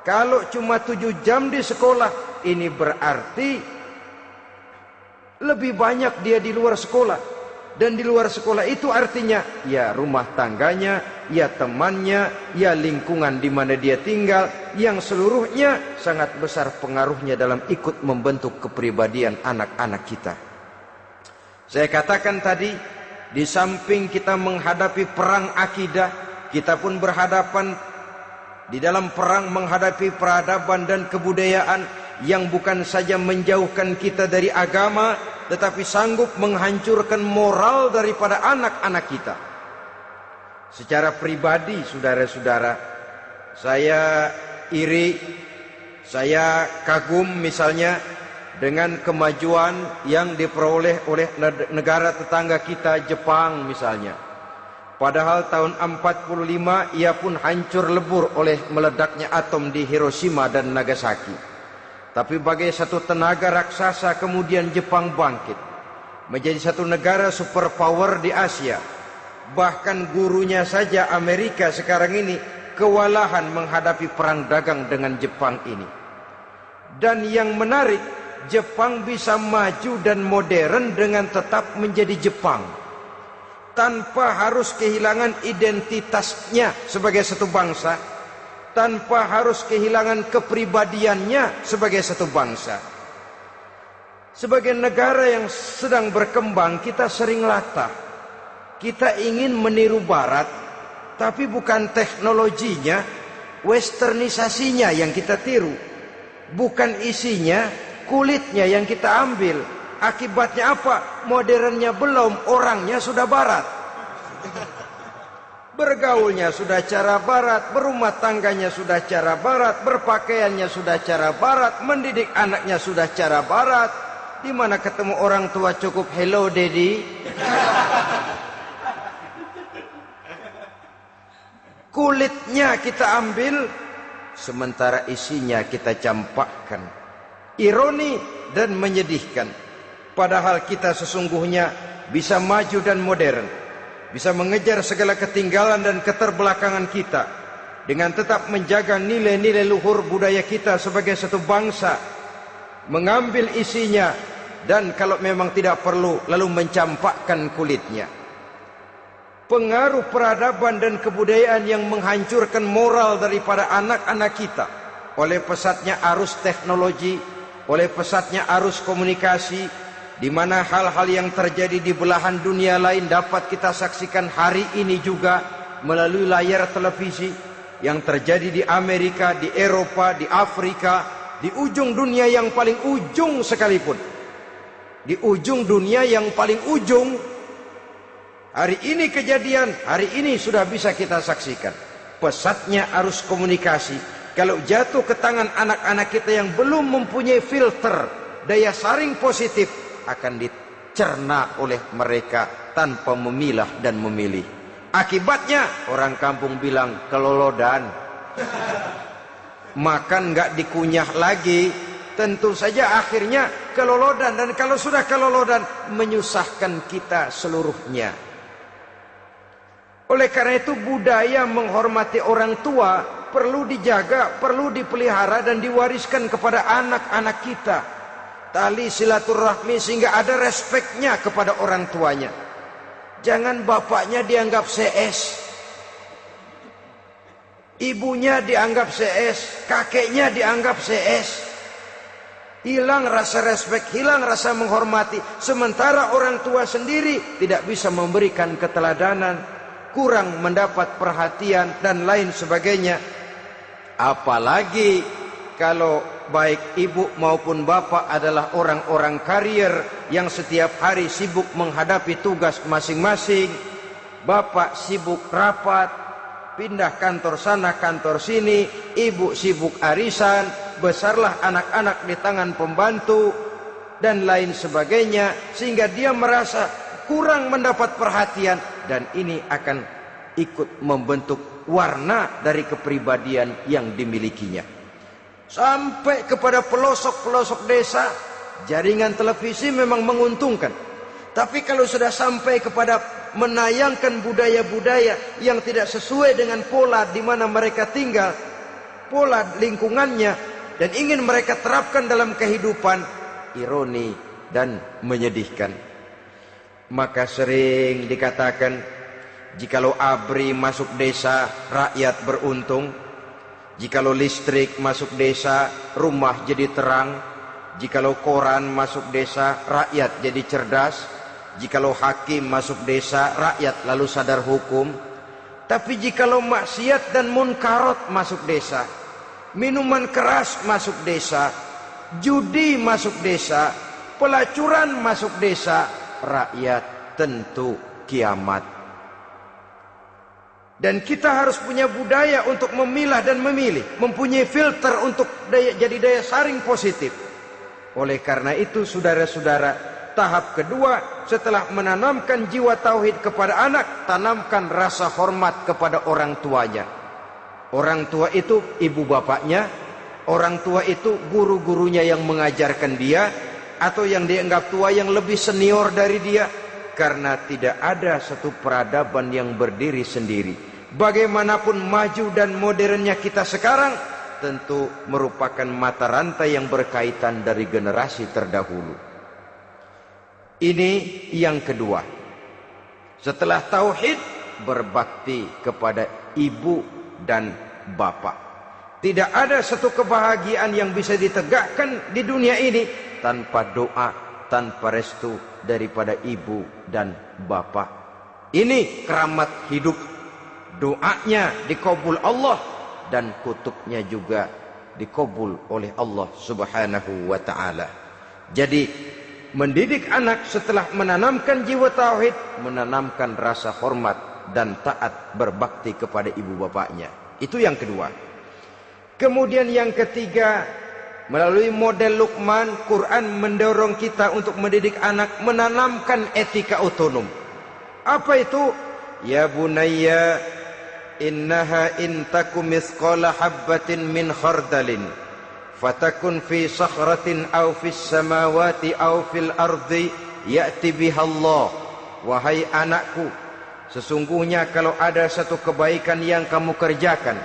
Kalau cuma 7 jam di sekolah, ini berarti lebih banyak dia di luar sekolah. Dan di luar sekolah itu artinya ya rumah tangganya, ya temannya, ya lingkungan di mana dia tinggal, yang seluruhnya sangat besar pengaruhnya dalam ikut membentuk kepribadian anak-anak kita. Saya katakan tadi, di samping kita menghadapi perang akidah, kita pun berhadapan di dalam perang menghadapi peradaban dan kebudayaan yang bukan saja menjauhkan kita dari agama, tetapi sanggup menghancurkan moral daripada anak-anak kita. Secara pribadi, saudara-saudara, saya iri, saya kagum misalnya dengan kemajuan yang diperoleh oleh negara tetangga kita, Jepang misalnya. Padahal tahun 45 ia pun hancur lebur oleh meledaknya atom di Hiroshima dan Nagasaki. Tapi bagai satu tenaga raksasa kemudian Jepang bangkit menjadi satu negara superpower di Asia. Bahkan gurunya saja Amerika sekarang ini kewalahan menghadapi perang dagang dengan Jepang ini. Dan yang menarik, Jepang bisa maju dan modern dengan tetap menjadi Jepang, tanpa harus kehilangan identitasnya sebagai satu bangsa, tanpa harus kehilangan kepribadiannya sebagai satu bangsa. Sebagai negara yang sedang berkembang, kita sering latah. Kita ingin meniru Barat, tapi bukan teknologinya, westernisasinya yang kita tiru. Bukan isinya, kulitnya yang kita ambil. Akibatnya apa? Modernnya belum, orangnya sudah Barat. Bergaulnya sudah cara Barat, berumah tangganya sudah cara Barat, berpakaiannya sudah cara Barat, mendidik anaknya sudah cara Barat. Di mana ketemu orang tua cukup hello daddy. Kulitnya kita ambil, sementara isinya kita campakkan. Ironi dan menyedihkan. Padahal kita sesungguhnya bisa maju dan modern, bisa mengejar segala ketinggalan dan keterbelakangan kita, dengan tetap menjaga nilai-nilai luhur budaya kita sebagai satu bangsa, mengambil isinya, dan kalau memang tidak perlu, lalu mencampakkan kulitnya. Pengaruh peradaban dan kebudayaan yang menghancurkan moral daripada anak-anak kita oleh pesatnya arus teknologi, oleh pesatnya arus komunikasi, di mana hal-hal yang terjadi di belahan dunia lain dapat kita saksikan hari ini juga melalui layar televisi, yang terjadi di Amerika, di Eropa, di Afrika, di ujung dunia yang paling ujung sekalipun. Di ujung dunia yang paling ujung, hari ini kejadian, hari ini sudah bisa kita saksikan. Pesatnya arus komunikasi, kalau jatuh ke tangan anak-anak kita yang belum mempunyai filter, daya saring positif, akan dicerna oleh mereka tanpa memilah dan memilih. Akibatnya orang kampung bilang kelolodan. Makan nggak dikunyah lagi. Tentu saja akhirnya kelolodan, dan kalau sudah kelolodan menyusahkan kita seluruhnya. Oleh karena itu budaya menghormati orang tua perlu dijaga, perlu dipelihara dan diwariskan kepada anak-anak kita. tali silaturahmi sehingga ada respeknya kepada orang tuanya. Jangan bapaknya dianggap CS, ibunya dianggap CS, kakeknya dianggap CS. Hilang rasa respek, hilang rasa menghormati. Sementara orang tua sendiri tidak bisa memberikan keteladanan, kurang mendapat perhatian dan lain sebagainya. Apalagi kalau baik ibu maupun bapak adalah orang-orang karier yang setiap hari sibuk menghadapi tugas masing-masing. Bapak sibuk rapat, pindah kantor sana kantor sini, ibu sibuk arisan, besarlah anak-anak di tangan pembantu dan lain sebagainya, sehingga dia merasa kurang mendapat perhatian, dan ini akan ikut membentuk warna dari kepribadian yang dimilikinya. Sampai kepada pelosok-pelosok desa, jaringan televisi memang menguntungkan. Tapi kalau sudah sampai kepada menayangkan budaya-budaya yang tidak sesuai dengan pola di mana mereka tinggal, pola lingkungannya, dan ingin mereka terapkan dalam kehidupan, ironi dan menyedihkan. Maka sering dikatakan, jikalau ABRI masuk desa, rakyat beruntung. Jikalau listrik masuk desa, rumah jadi terang. Jikalau koran masuk desa, rakyat jadi cerdas. Jikalau hakim masuk desa, rakyat lalu sadar hukum. Tapi jikalau maksiat dan munkarat masuk desa, minuman keras masuk desa, judi masuk desa, pelacuran masuk desa, rakyat tentu kiamat. Dan kita harus punya budaya untuk memilah dan memilih, mempunyai filter untuk jadi daya saring positif. Oleh karena itu, saudara-saudara, tahap kedua setelah menanamkan jiwa tauhid kepada anak, tanamkan rasa hormat kepada orang tuanya. Orang tua itu ibu bapaknya, orang tua itu guru-gurunya yang mengajarkan dia, atau yang dianggap tua yang lebih senior dari dia. Karena tidak ada satu peradaban yang berdiri sendiri. Bagaimanapun maju dan modernnya kita sekarang, tentu merupakan mata rantai yang berkaitan dari generasi terdahulu. Ini yang kedua. Setelah tauhid, berbakti kepada ibu dan bapak. Tidak ada satu kebahagiaan yang bisa ditegakkan di dunia ini tanpa doa, tanpa restu daripada ibu dan bapak. Ini keramat hidup. Doanya dikabul Allah dan kutubnya juga dikabul oleh Allah Subhanahu wa ta'ala. Jadi mendidik anak setelah menanamkan jiwa tauhid, menanamkan rasa hormat dan taat berbakti kepada ibu bapaknya. Itu yang kedua. Kemudian yang ketiga, melalui model Luqman, Quran mendorong kita untuk mendidik anak menanamkan etika otonom. Apa itu? Ya bunayya innaha in takum mithqala habbatin min khardalin fatakun fi sakhratin aw fis samawati aw fil ardi ya'ti bihallah. Wahai anakku, sesungguhnya kalau ada satu kebaikan yang kamu kerjakan,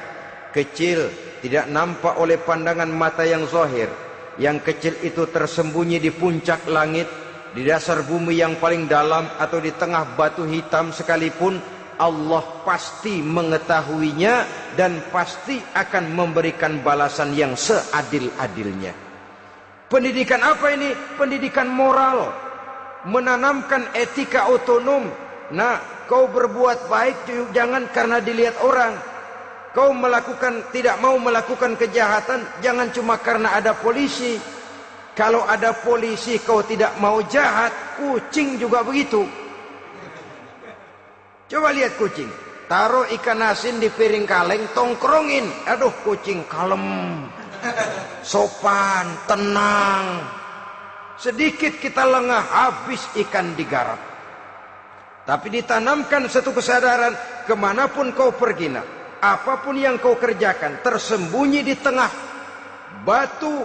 kecil, tidak nampak oleh pandangan mata yang zahir, yang kecil itu tersembunyi di puncak langit, di dasar bumi yang paling dalam, atau di tengah batu hitam sekalipun, Allah pasti mengetahuinya dan pasti akan memberikan balasan yang seadil-adilnya. Pendidikan apa ini? Pendidikan moral, menanamkan etika otonom. Nah, kau berbuat baik jangan karena dilihat orang. Kau tidak mau melakukan kejahatan jangan cuma karena ada polisi. Kalau ada polisi kau tidak mau jahat, kucing juga begitu. Coba lihat kucing, taruh ikan asin di piring kaleng, tongkrongin. Aduh, kucing kalem, sopan, tenang. Sedikit kita lengah, habis ikan digarap. Tapi ditanamkan satu kesadaran, kemanapun kau pergi, apapun yang kau kerjakan, tersembunyi di tengah batu,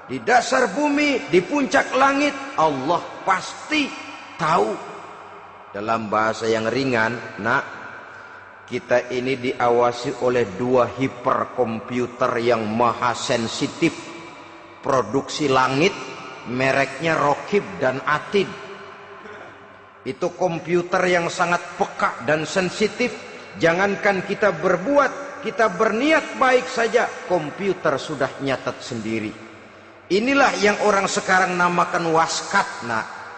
di dasar bumi, di puncak langit, Allah pasti tahu. Dalam bahasa yang ringan, kita ini diawasi oleh dua hiperkomputer yang maha sensitif, produksi langit mereknya Rokib dan Atid. Itu komputer yang sangat peka dan sensitif. Jangankan kita berbuat, kita berniat baik saja, komputer sudah nyatat sendiri. Inilah yang orang sekarang namakan waskat,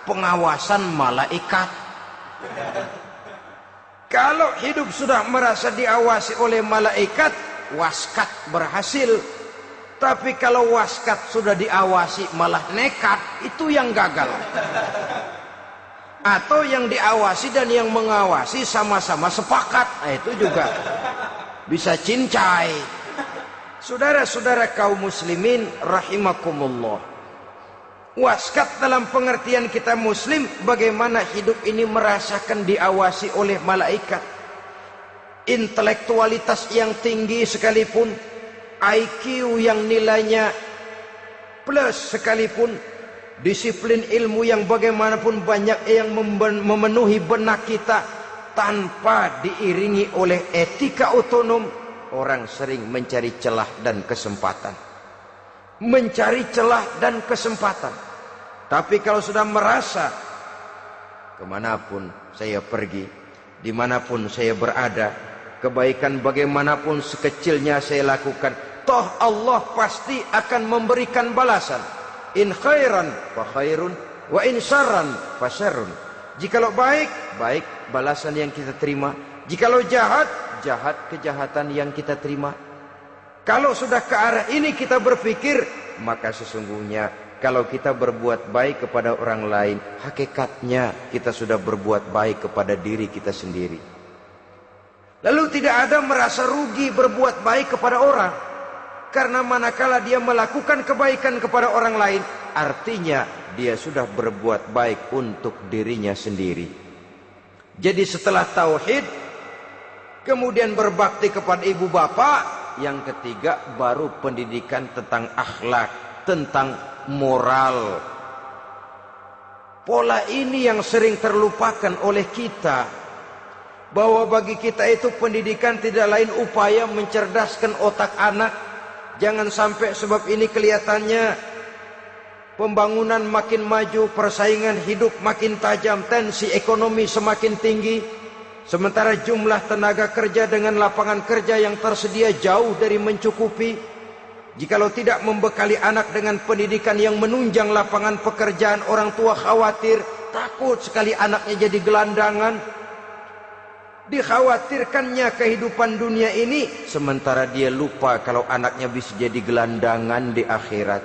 pengawasan malaikat. Kalau hidup sudah merasa diawasi oleh malaikat, waskat berhasil. Tapi kalau waskat sudah diawasi malah nekat, itu yang gagal. Atau yang diawasi dan yang mengawasi sama-sama sepakat, itu juga bisa cincai. Saudara-saudara kaum muslimin rahimakumullah, waskat dalam pengertian kita muslim, bagaimana hidup ini merasakan diawasi oleh malaikat. Intelektualitas yang tinggi sekalipun, IQ yang nilainya plus sekalipun, disiplin ilmu yang bagaimanapun banyak yang memenuhi benak kita, tanpa diiringi oleh etika otonom, orang sering mencari celah dan kesempatan. Mencari celah dan kesempatan. Tapi kalau sudah merasa, kemanapun saya pergi, dimanapun saya berada, kebaikan bagaimanapun sekecilnya saya lakukan, toh Allah pasti akan memberikan balasan. In khairan fa khairun, wa in syarran fa syarrun. Jikalau baik, baik balasan yang kita terima. Jikalau jahat, jahat kejahatan yang kita terima. Kalau sudah ke arah ini kita berpikir, maka sesungguhnya kalau kita berbuat baik kepada orang lain, hakikatnya kita sudah berbuat baik kepada diri kita sendiri. Lalu tidak ada merasa rugi berbuat baik kepada orang. Karena manakala dia melakukan kebaikan kepada orang lain, artinya dia sudah berbuat baik untuk dirinya sendiri. Jadi setelah tauhid, kemudian berbakti kepada ibu bapak, yang ketiga baru pendidikan tentang akhlak, tentang moral. Pola ini yang sering terlupakan oleh kita, bahwa bagi kita itu pendidikan tidak lain upaya mencerdaskan otak anak. Jangan sampai sebab ini kelihatannya pembangunan makin maju, persaingan hidup makin tajam, tensi ekonomi semakin tinggi, sementara jumlah tenaga kerja dengan lapangan kerja yang tersedia jauh dari mencukupi. Jikalau tidak membekali anak dengan pendidikan yang menunjang lapangan pekerjaan, orang tua khawatir, takut sekali anaknya jadi gelandangan. Dikhawatirkannya kehidupan dunia ini, sementara dia lupa kalau anaknya bisa jadi gelandangan di akhirat.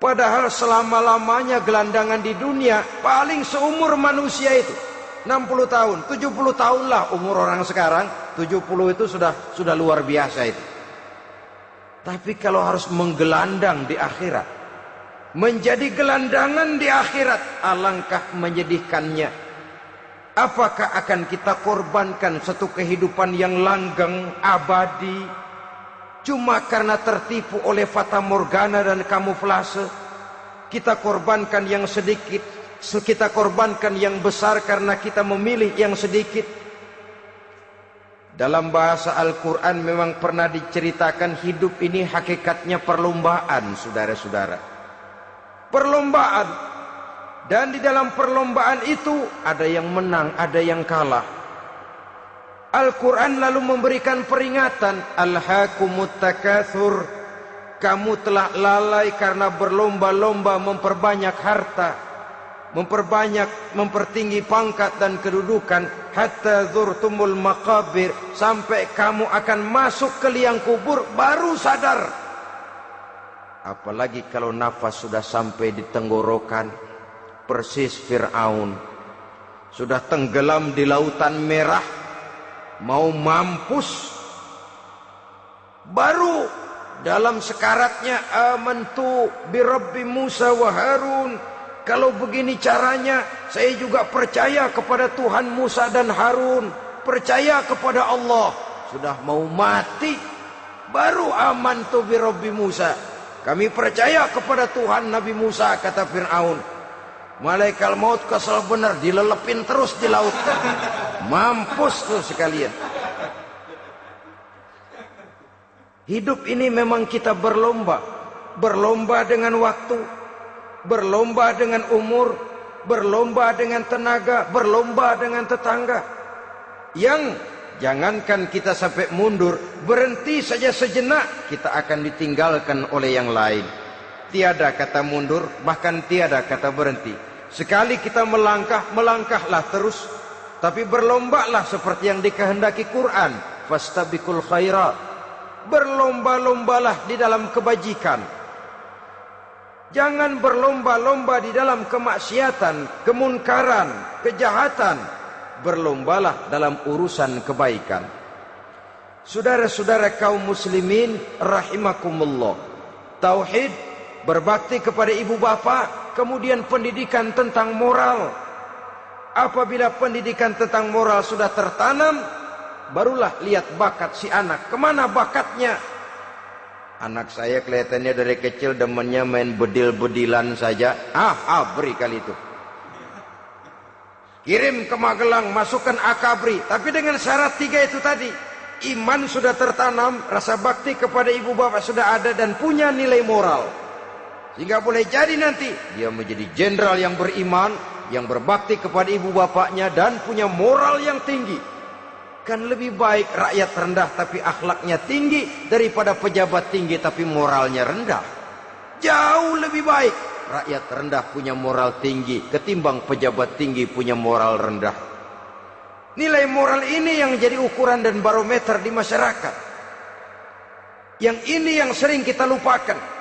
Padahal selama-lamanya gelandangan di dunia paling seumur manusia itu 60 tahun, 70 tahun lah umur orang sekarang. 70 itu sudah luar biasa itu. Tapi kalau harus menggelandang di akhirat, menjadi gelandangan di akhirat, alangkah menyedihkannya. Apakah akan kita korbankan satu kehidupan yang langgeng, abadi, cuma karena tertipu oleh fata morgana dan kamuflase? Kita korbankan yang sedikit, kita korbankan yang besar karena kita memilih yang sedikit. Dalam bahasa Al-Quran memang pernah diceritakan hidup ini hakikatnya perlombaan, saudara-saudara. Perlombaan. Dan di dalam perlombaan itu ada yang menang, ada yang kalah. Al-Quran lalu memberikan peringatan, Alhaakumut takatsur, kamu telah lalai karena berlomba-lomba memperbanyak harta, mempertinggi pangkat dan kedudukan, hatta zurtumul maqabir, sampai kamu akan masuk ke liang kubur baru sadar. Apalagi kalau nafas sudah sampai di tenggorokan. Persis Fir'aun sudah tenggelam di lautan merah, mau mampus, baru dalam sekaratnya amantu bi Rabbi Musa wa Harun. Kalau begini caranya, saya juga percaya kepada Tuhan Musa dan Harun, percaya kepada Allah. Sudah mau mati, baru amantu bi Rabbi Musa, kami percaya kepada Tuhan Nabi Musa, kata Fir'aun. Malaikat maut kesal benar, dilelepin terus di laut, mampus tuh sekalian. Hidup ini memang kita berlomba. berlomba dengan waktu, berlomba dengan umur, berlomba dengan tenaga, berlomba dengan tetangga. Yang jangankan kita sampai mundur, berhenti saja sejenak, kita akan ditinggalkan oleh yang lain. Tiada kata mundur, bahkan tiada kata berhenti. Sekali kita melangkah, melangkahlah terus. Tapi berlombalah seperti yang dikehendaki Quran. Fastabiqul khairat. Berlomba-lombalah di dalam kebajikan. Jangan berlomba-lomba di dalam kemaksiatan, kemunkaran, kejahatan. Berlombalah dalam urusan kebaikan. Saudara-saudara kaum muslimin rahimakumullah. Tauhid, berbakti kepada ibu bapa, kemudian pendidikan tentang moral. Apabila pendidikan tentang moral sudah tertanam, barulah lihat bakat si anak. Kemana bakatnya? Anak saya kelihatannya dari kecil demennya main bedil-bedilan saja. Abri kali itu. Kirim ke Magelang, masukkan akabri. Tapi dengan syarat 3 itu tadi. Iman sudah tertanam, rasa bakti kepada ibu bapak sudah ada, dan punya nilai moral. Sehingga boleh jadi nanti dia menjadi jenderal yang beriman, yang berbakti kepada ibu bapaknya, dan punya moral yang tinggi. Kan lebih baik rakyat rendah tapi akhlaknya tinggi, daripada pejabat tinggi tapi moralnya rendah. Jauh lebih baik rakyat rendah punya moral tinggi ketimbang pejabat tinggi punya moral rendah. Nilai moral ini yang jadi ukuran dan barometer di masyarakat. Yang ini yang sering kita lupakan,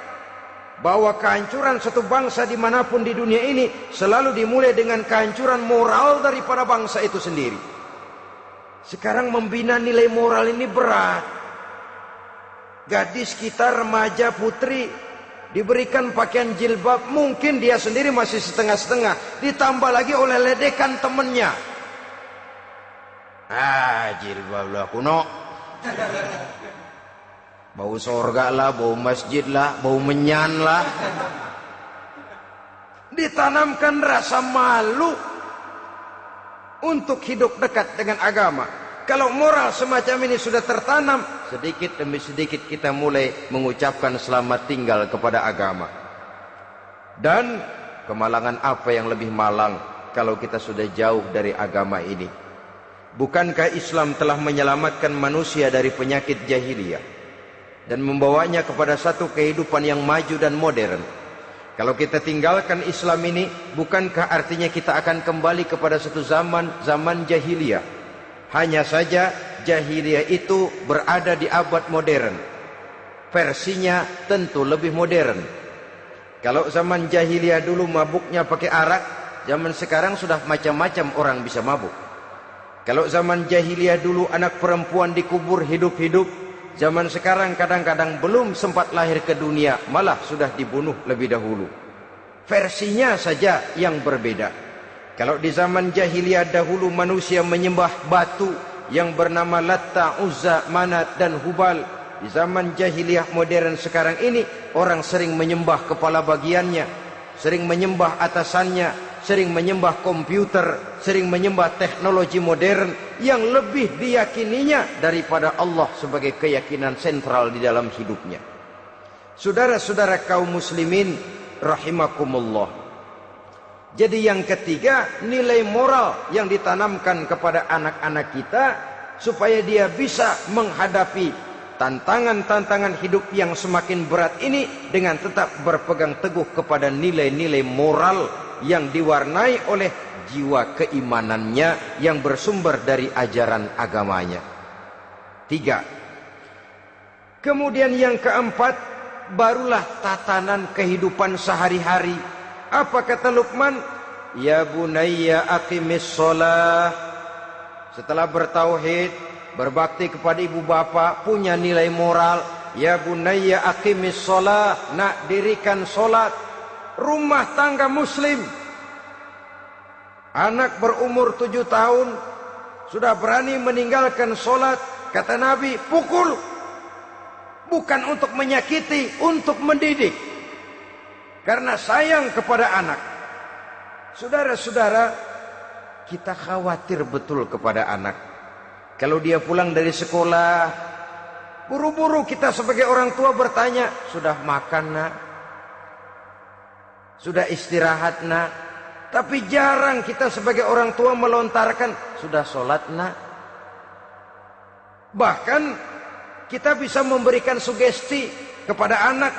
bahwa kehancuran satu bangsa dimanapun di dunia ini selalu dimulai dengan kehancuran moral daripada bangsa itu sendiri. Sekarang membina nilai moral ini berat. Gadis kita, remaja, putri, diberikan pakaian jilbab, mungkin dia sendiri masih setengah-setengah, ditambah lagi oleh ledekan temennya. Jilbab lah kuno, bau sorga lah, bau masjid lah, bau menyan lah. Ditanamkan rasa malu untuk hidup dekat dengan agama. Kalau moral semacam ini sudah tertanam, sedikit demi sedikit kita mulai mengucapkan selamat tinggal kepada agama. Dan kemalangan apa yang lebih malang kalau kita sudah jauh dari agama ini? Bukankah Islam telah menyelamatkan manusia dari penyakit jahiliyah dan membawanya kepada satu kehidupan yang maju dan modern? Kalau kita tinggalkan Islam ini, bukankah artinya kita akan kembali kepada satu zaman jahiliyah? Hanya saja jahiliyah itu berada di abad modern. Versinya tentu lebih modern. Kalau zaman jahiliyah dulu mabuknya pakai arak, zaman sekarang sudah macam-macam orang bisa mabuk. Kalau zaman jahiliyah dulu anak perempuan dikubur hidup-hidup, zaman sekarang kadang-kadang belum sempat lahir ke dunia, malah sudah dibunuh lebih dahulu. Versinya saja yang berbeda. Kalau di zaman jahiliyah dahulu manusia menyembah batu yang bernama Latta, Uzza, Manat dan Hubal. Di zaman jahiliyah modern sekarang ini, orang sering menyembah kepala bagiannya, sering menyembah atasannya, sering menyembah komputer, sering menyembah teknologi modern yang lebih diyakininya daripada Allah sebagai keyakinan sentral di dalam hidupnya. Saudara-saudara kaum muslimin rahimakumullah. Jadi yang ketiga, nilai moral yang ditanamkan kepada anak-anak kita supaya dia bisa menghadapi tantangan-tantangan hidup yang semakin berat ini dengan tetap berpegang teguh kepada nilai-nilai moral yang diwarnai oleh jiwa keimanannya yang bersumber dari ajaran agamanya. 3. Kemudian yang keempat, barulah tatanan kehidupan sehari-hari. Apa kata Luqman? Ya bunayya aqimis shalah. Setelah bertauhid, berbakti kepada ibu bapa, punya nilai moral. Ya bunayya aqimis shalah, nak dirikan solat. Rumah tangga muslim, anak berumur 7 tahun sudah berani meninggalkan solat. Kata Nabi, pukul. Bukan untuk menyakiti, untuk mendidik, karena sayang kepada anak. Saudara-saudara, kita khawatir betul kepada anak. Kalau dia pulang dari sekolah, Buru-buru kita sebagai orang tua bertanya, sudah makan nak? Sudah istirahat nak? Tapi jarang kita sebagai orang tua melontarkan, sudah sholat nak? Bahkan kita bisa memberikan sugesti kepada anak.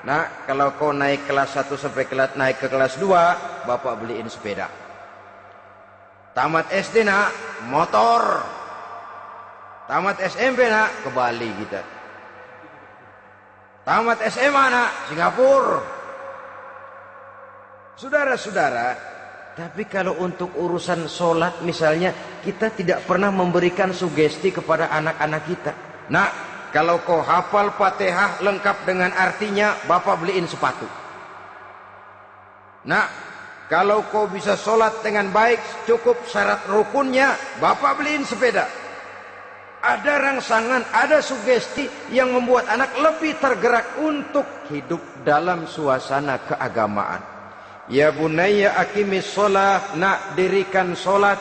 Nah, kalau kau naik kelas 1 sampai naik ke kelas 2, bapak beliin sepeda. Tamat SD nak, motor. Tamat SMP nak, ke Bali kita. Tamat SMA nak, Singapura. Saudara-saudara, tapi kalau untuk urusan sholat misalnya, kita tidak pernah memberikan sugesti kepada anak-anak kita. Nah, kalau kau hafal Fatihah lengkap dengan artinya, bapak beliin sepatu. Nah, kalau kau bisa sholat dengan baik, cukup syarat rukunnya, bapak beliin sepeda. Ada rangsangan, ada sugesti yang membuat anak lebih tergerak untuk hidup dalam suasana keagamaan. Ya bunayya aqimis sholat, nak dirikan sholat.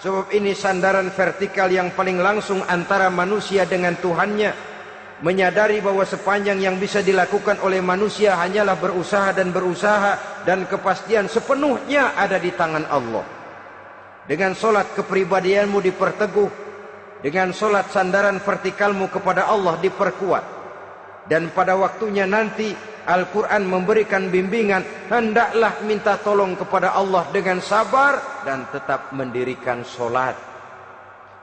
Sebab ini sandaran vertikal yang paling langsung antara manusia dengan Tuhannya. Menyadari bahwa sepanjang yang bisa dilakukan oleh manusia hanyalah berusaha, dan kepastian sepenuhnya ada di tangan Allah. Dengan sholat kepribadianmu diperteguh, dengan sholat sandaran vertikalmu kepada Allah diperkuat. Dan pada waktunya nanti Al-Quran memberikan bimbingan, hendaklah minta tolong kepada Allah dengan sabar dan tetap mendirikan sholat.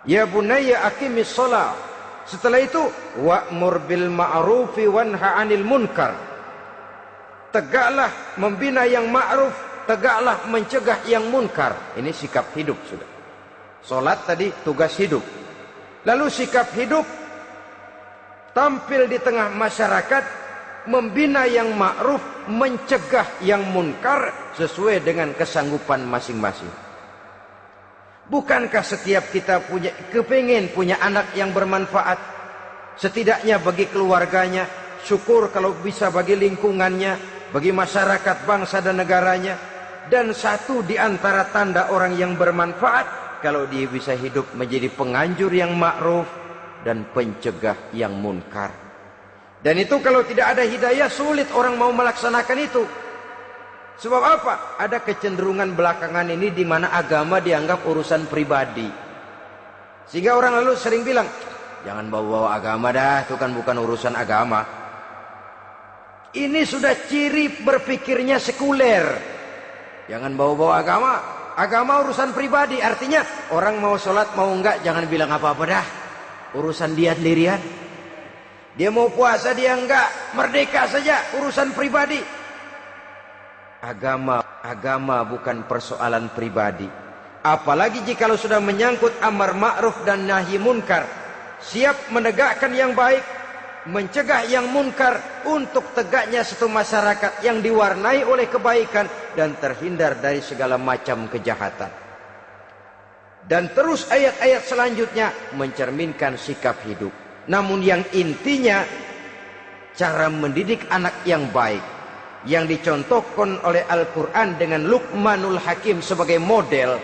Ya bunayya aqimis sholat. Setelah itu, wa'mur bil ma'rufi wanha 'anil munkar. Tegaklah membina yang ma'ruf, tegaklah mencegah yang munkar. Ini sikap hidup sudah. Sholat tadi tugas hidup. Lalu sikap hidup tampil di tengah masyarakat, membina yang ma'ruf, mencegah yang munkar sesuai dengan kesanggupan masing-masing. Bukankah setiap kita kepingin punya anak yang bermanfaat, setidaknya bagi keluarganya, syukur kalau bisa bagi lingkungannya, bagi masyarakat, bangsa dan negaranya. Dan satu di antara tanda orang yang bermanfaat, kalau dia bisa hidup menjadi penganjur yang ma'ruf dan pencegah yang munkar. Dan itu kalau tidak ada hidayah, sulit orang mau melaksanakan itu. Sebab apa? Ada kecenderungan belakangan ini di mana agama dianggap urusan pribadi. Sehingga orang lalu sering bilang, jangan bawa-bawa agama dah, itu kan bukan urusan agama. Ini sudah ciri berpikirnya sekuler. Jangan bawa-bawa agama. Agama urusan pribadi, artinya orang mau sholat mau enggak jangan bilang apa-apa dah. Urusan dia sendirian. Dia mau puasa dia enggak, merdeka saja, urusan pribadi. Agama bukan persoalan pribadi. Apalagi jika sudah menyangkut amar ma'ruf dan nahi munkar. Siap menegakkan yang baik, mencegah yang munkar untuk tegaknya satu masyarakat yang diwarnai oleh kebaikan dan terhindar dari segala macam kejahatan. Dan terus ayat-ayat selanjutnya mencerminkan sikap hidup. Namun yang intinya cara mendidik anak yang baik yang dicontohkan oleh Al-Quran dengan Luqmanul Hakim sebagai model.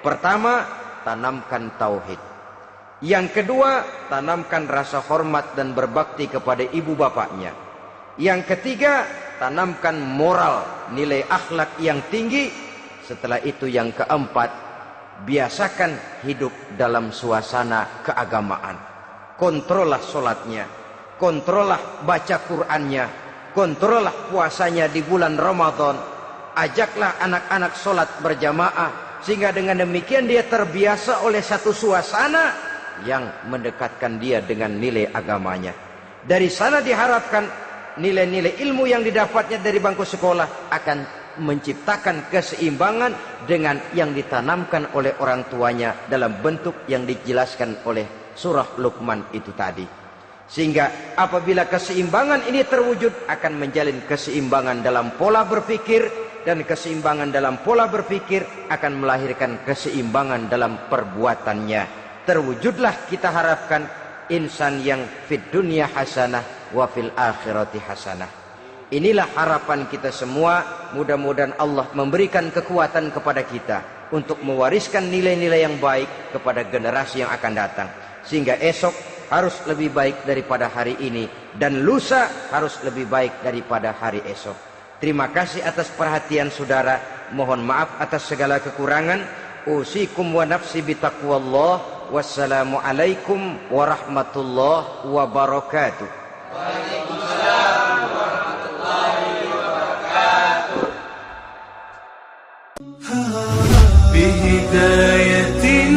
Pertama, tanamkan tauhid. Yang kedua, tanamkan rasa hormat dan berbakti kepada ibu bapaknya. Yang ketiga, tanamkan moral, nilai akhlak yang tinggi. Setelah itu yang keempat, biasakan hidup dalam suasana keagamaan. Kontrollah sholatnya, kontrollah baca Qur'annya, kontrollah puasanya di bulan Ramadan. Ajaklah anak-anak sholat berjamaah, sehingga dengan demikian dia terbiasa oleh satu suasana yang mendekatkan dia dengan nilai agamanya. Dari sana diharapkan nilai-nilai ilmu yang didapatnya dari bangku sekolah akan menciptakan keseimbangan dengan yang ditanamkan oleh orang tuanya dalam bentuk yang dijelaskan oleh surah Luqman itu tadi. Sehingga apabila keseimbangan ini terwujud, akan menjalin keseimbangan dalam pola berpikir, dan keseimbangan dalam pola berpikir akan melahirkan keseimbangan dalam perbuatannya. Terwujudlah kita harapkan insan yang fid dunya hasanah wa fil akhirati hasanah. Inilah harapan kita semua. Mudah-mudahan Allah memberikan kekuatan kepada kita untuk mewariskan nilai-nilai yang baik kepada generasi yang akan datang, sehingga esok harus lebih baik daripada hari ini, dan lusa harus lebih baik daripada hari esok. Terima kasih atas perhatian saudara. Mohon maaf atas segala kekurangan. Usikum wa nafsi bitaqwallah. Wassalamualaikum warahmatullahi wabarakatuh.
Waalaikumsalam warahmatullahi wabarakatuh.
Bihidayatin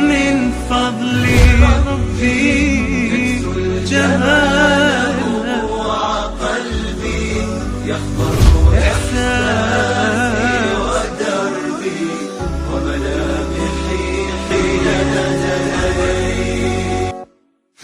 min fadli Rabbi jahalahu wa qalbi yakhbaru ihsan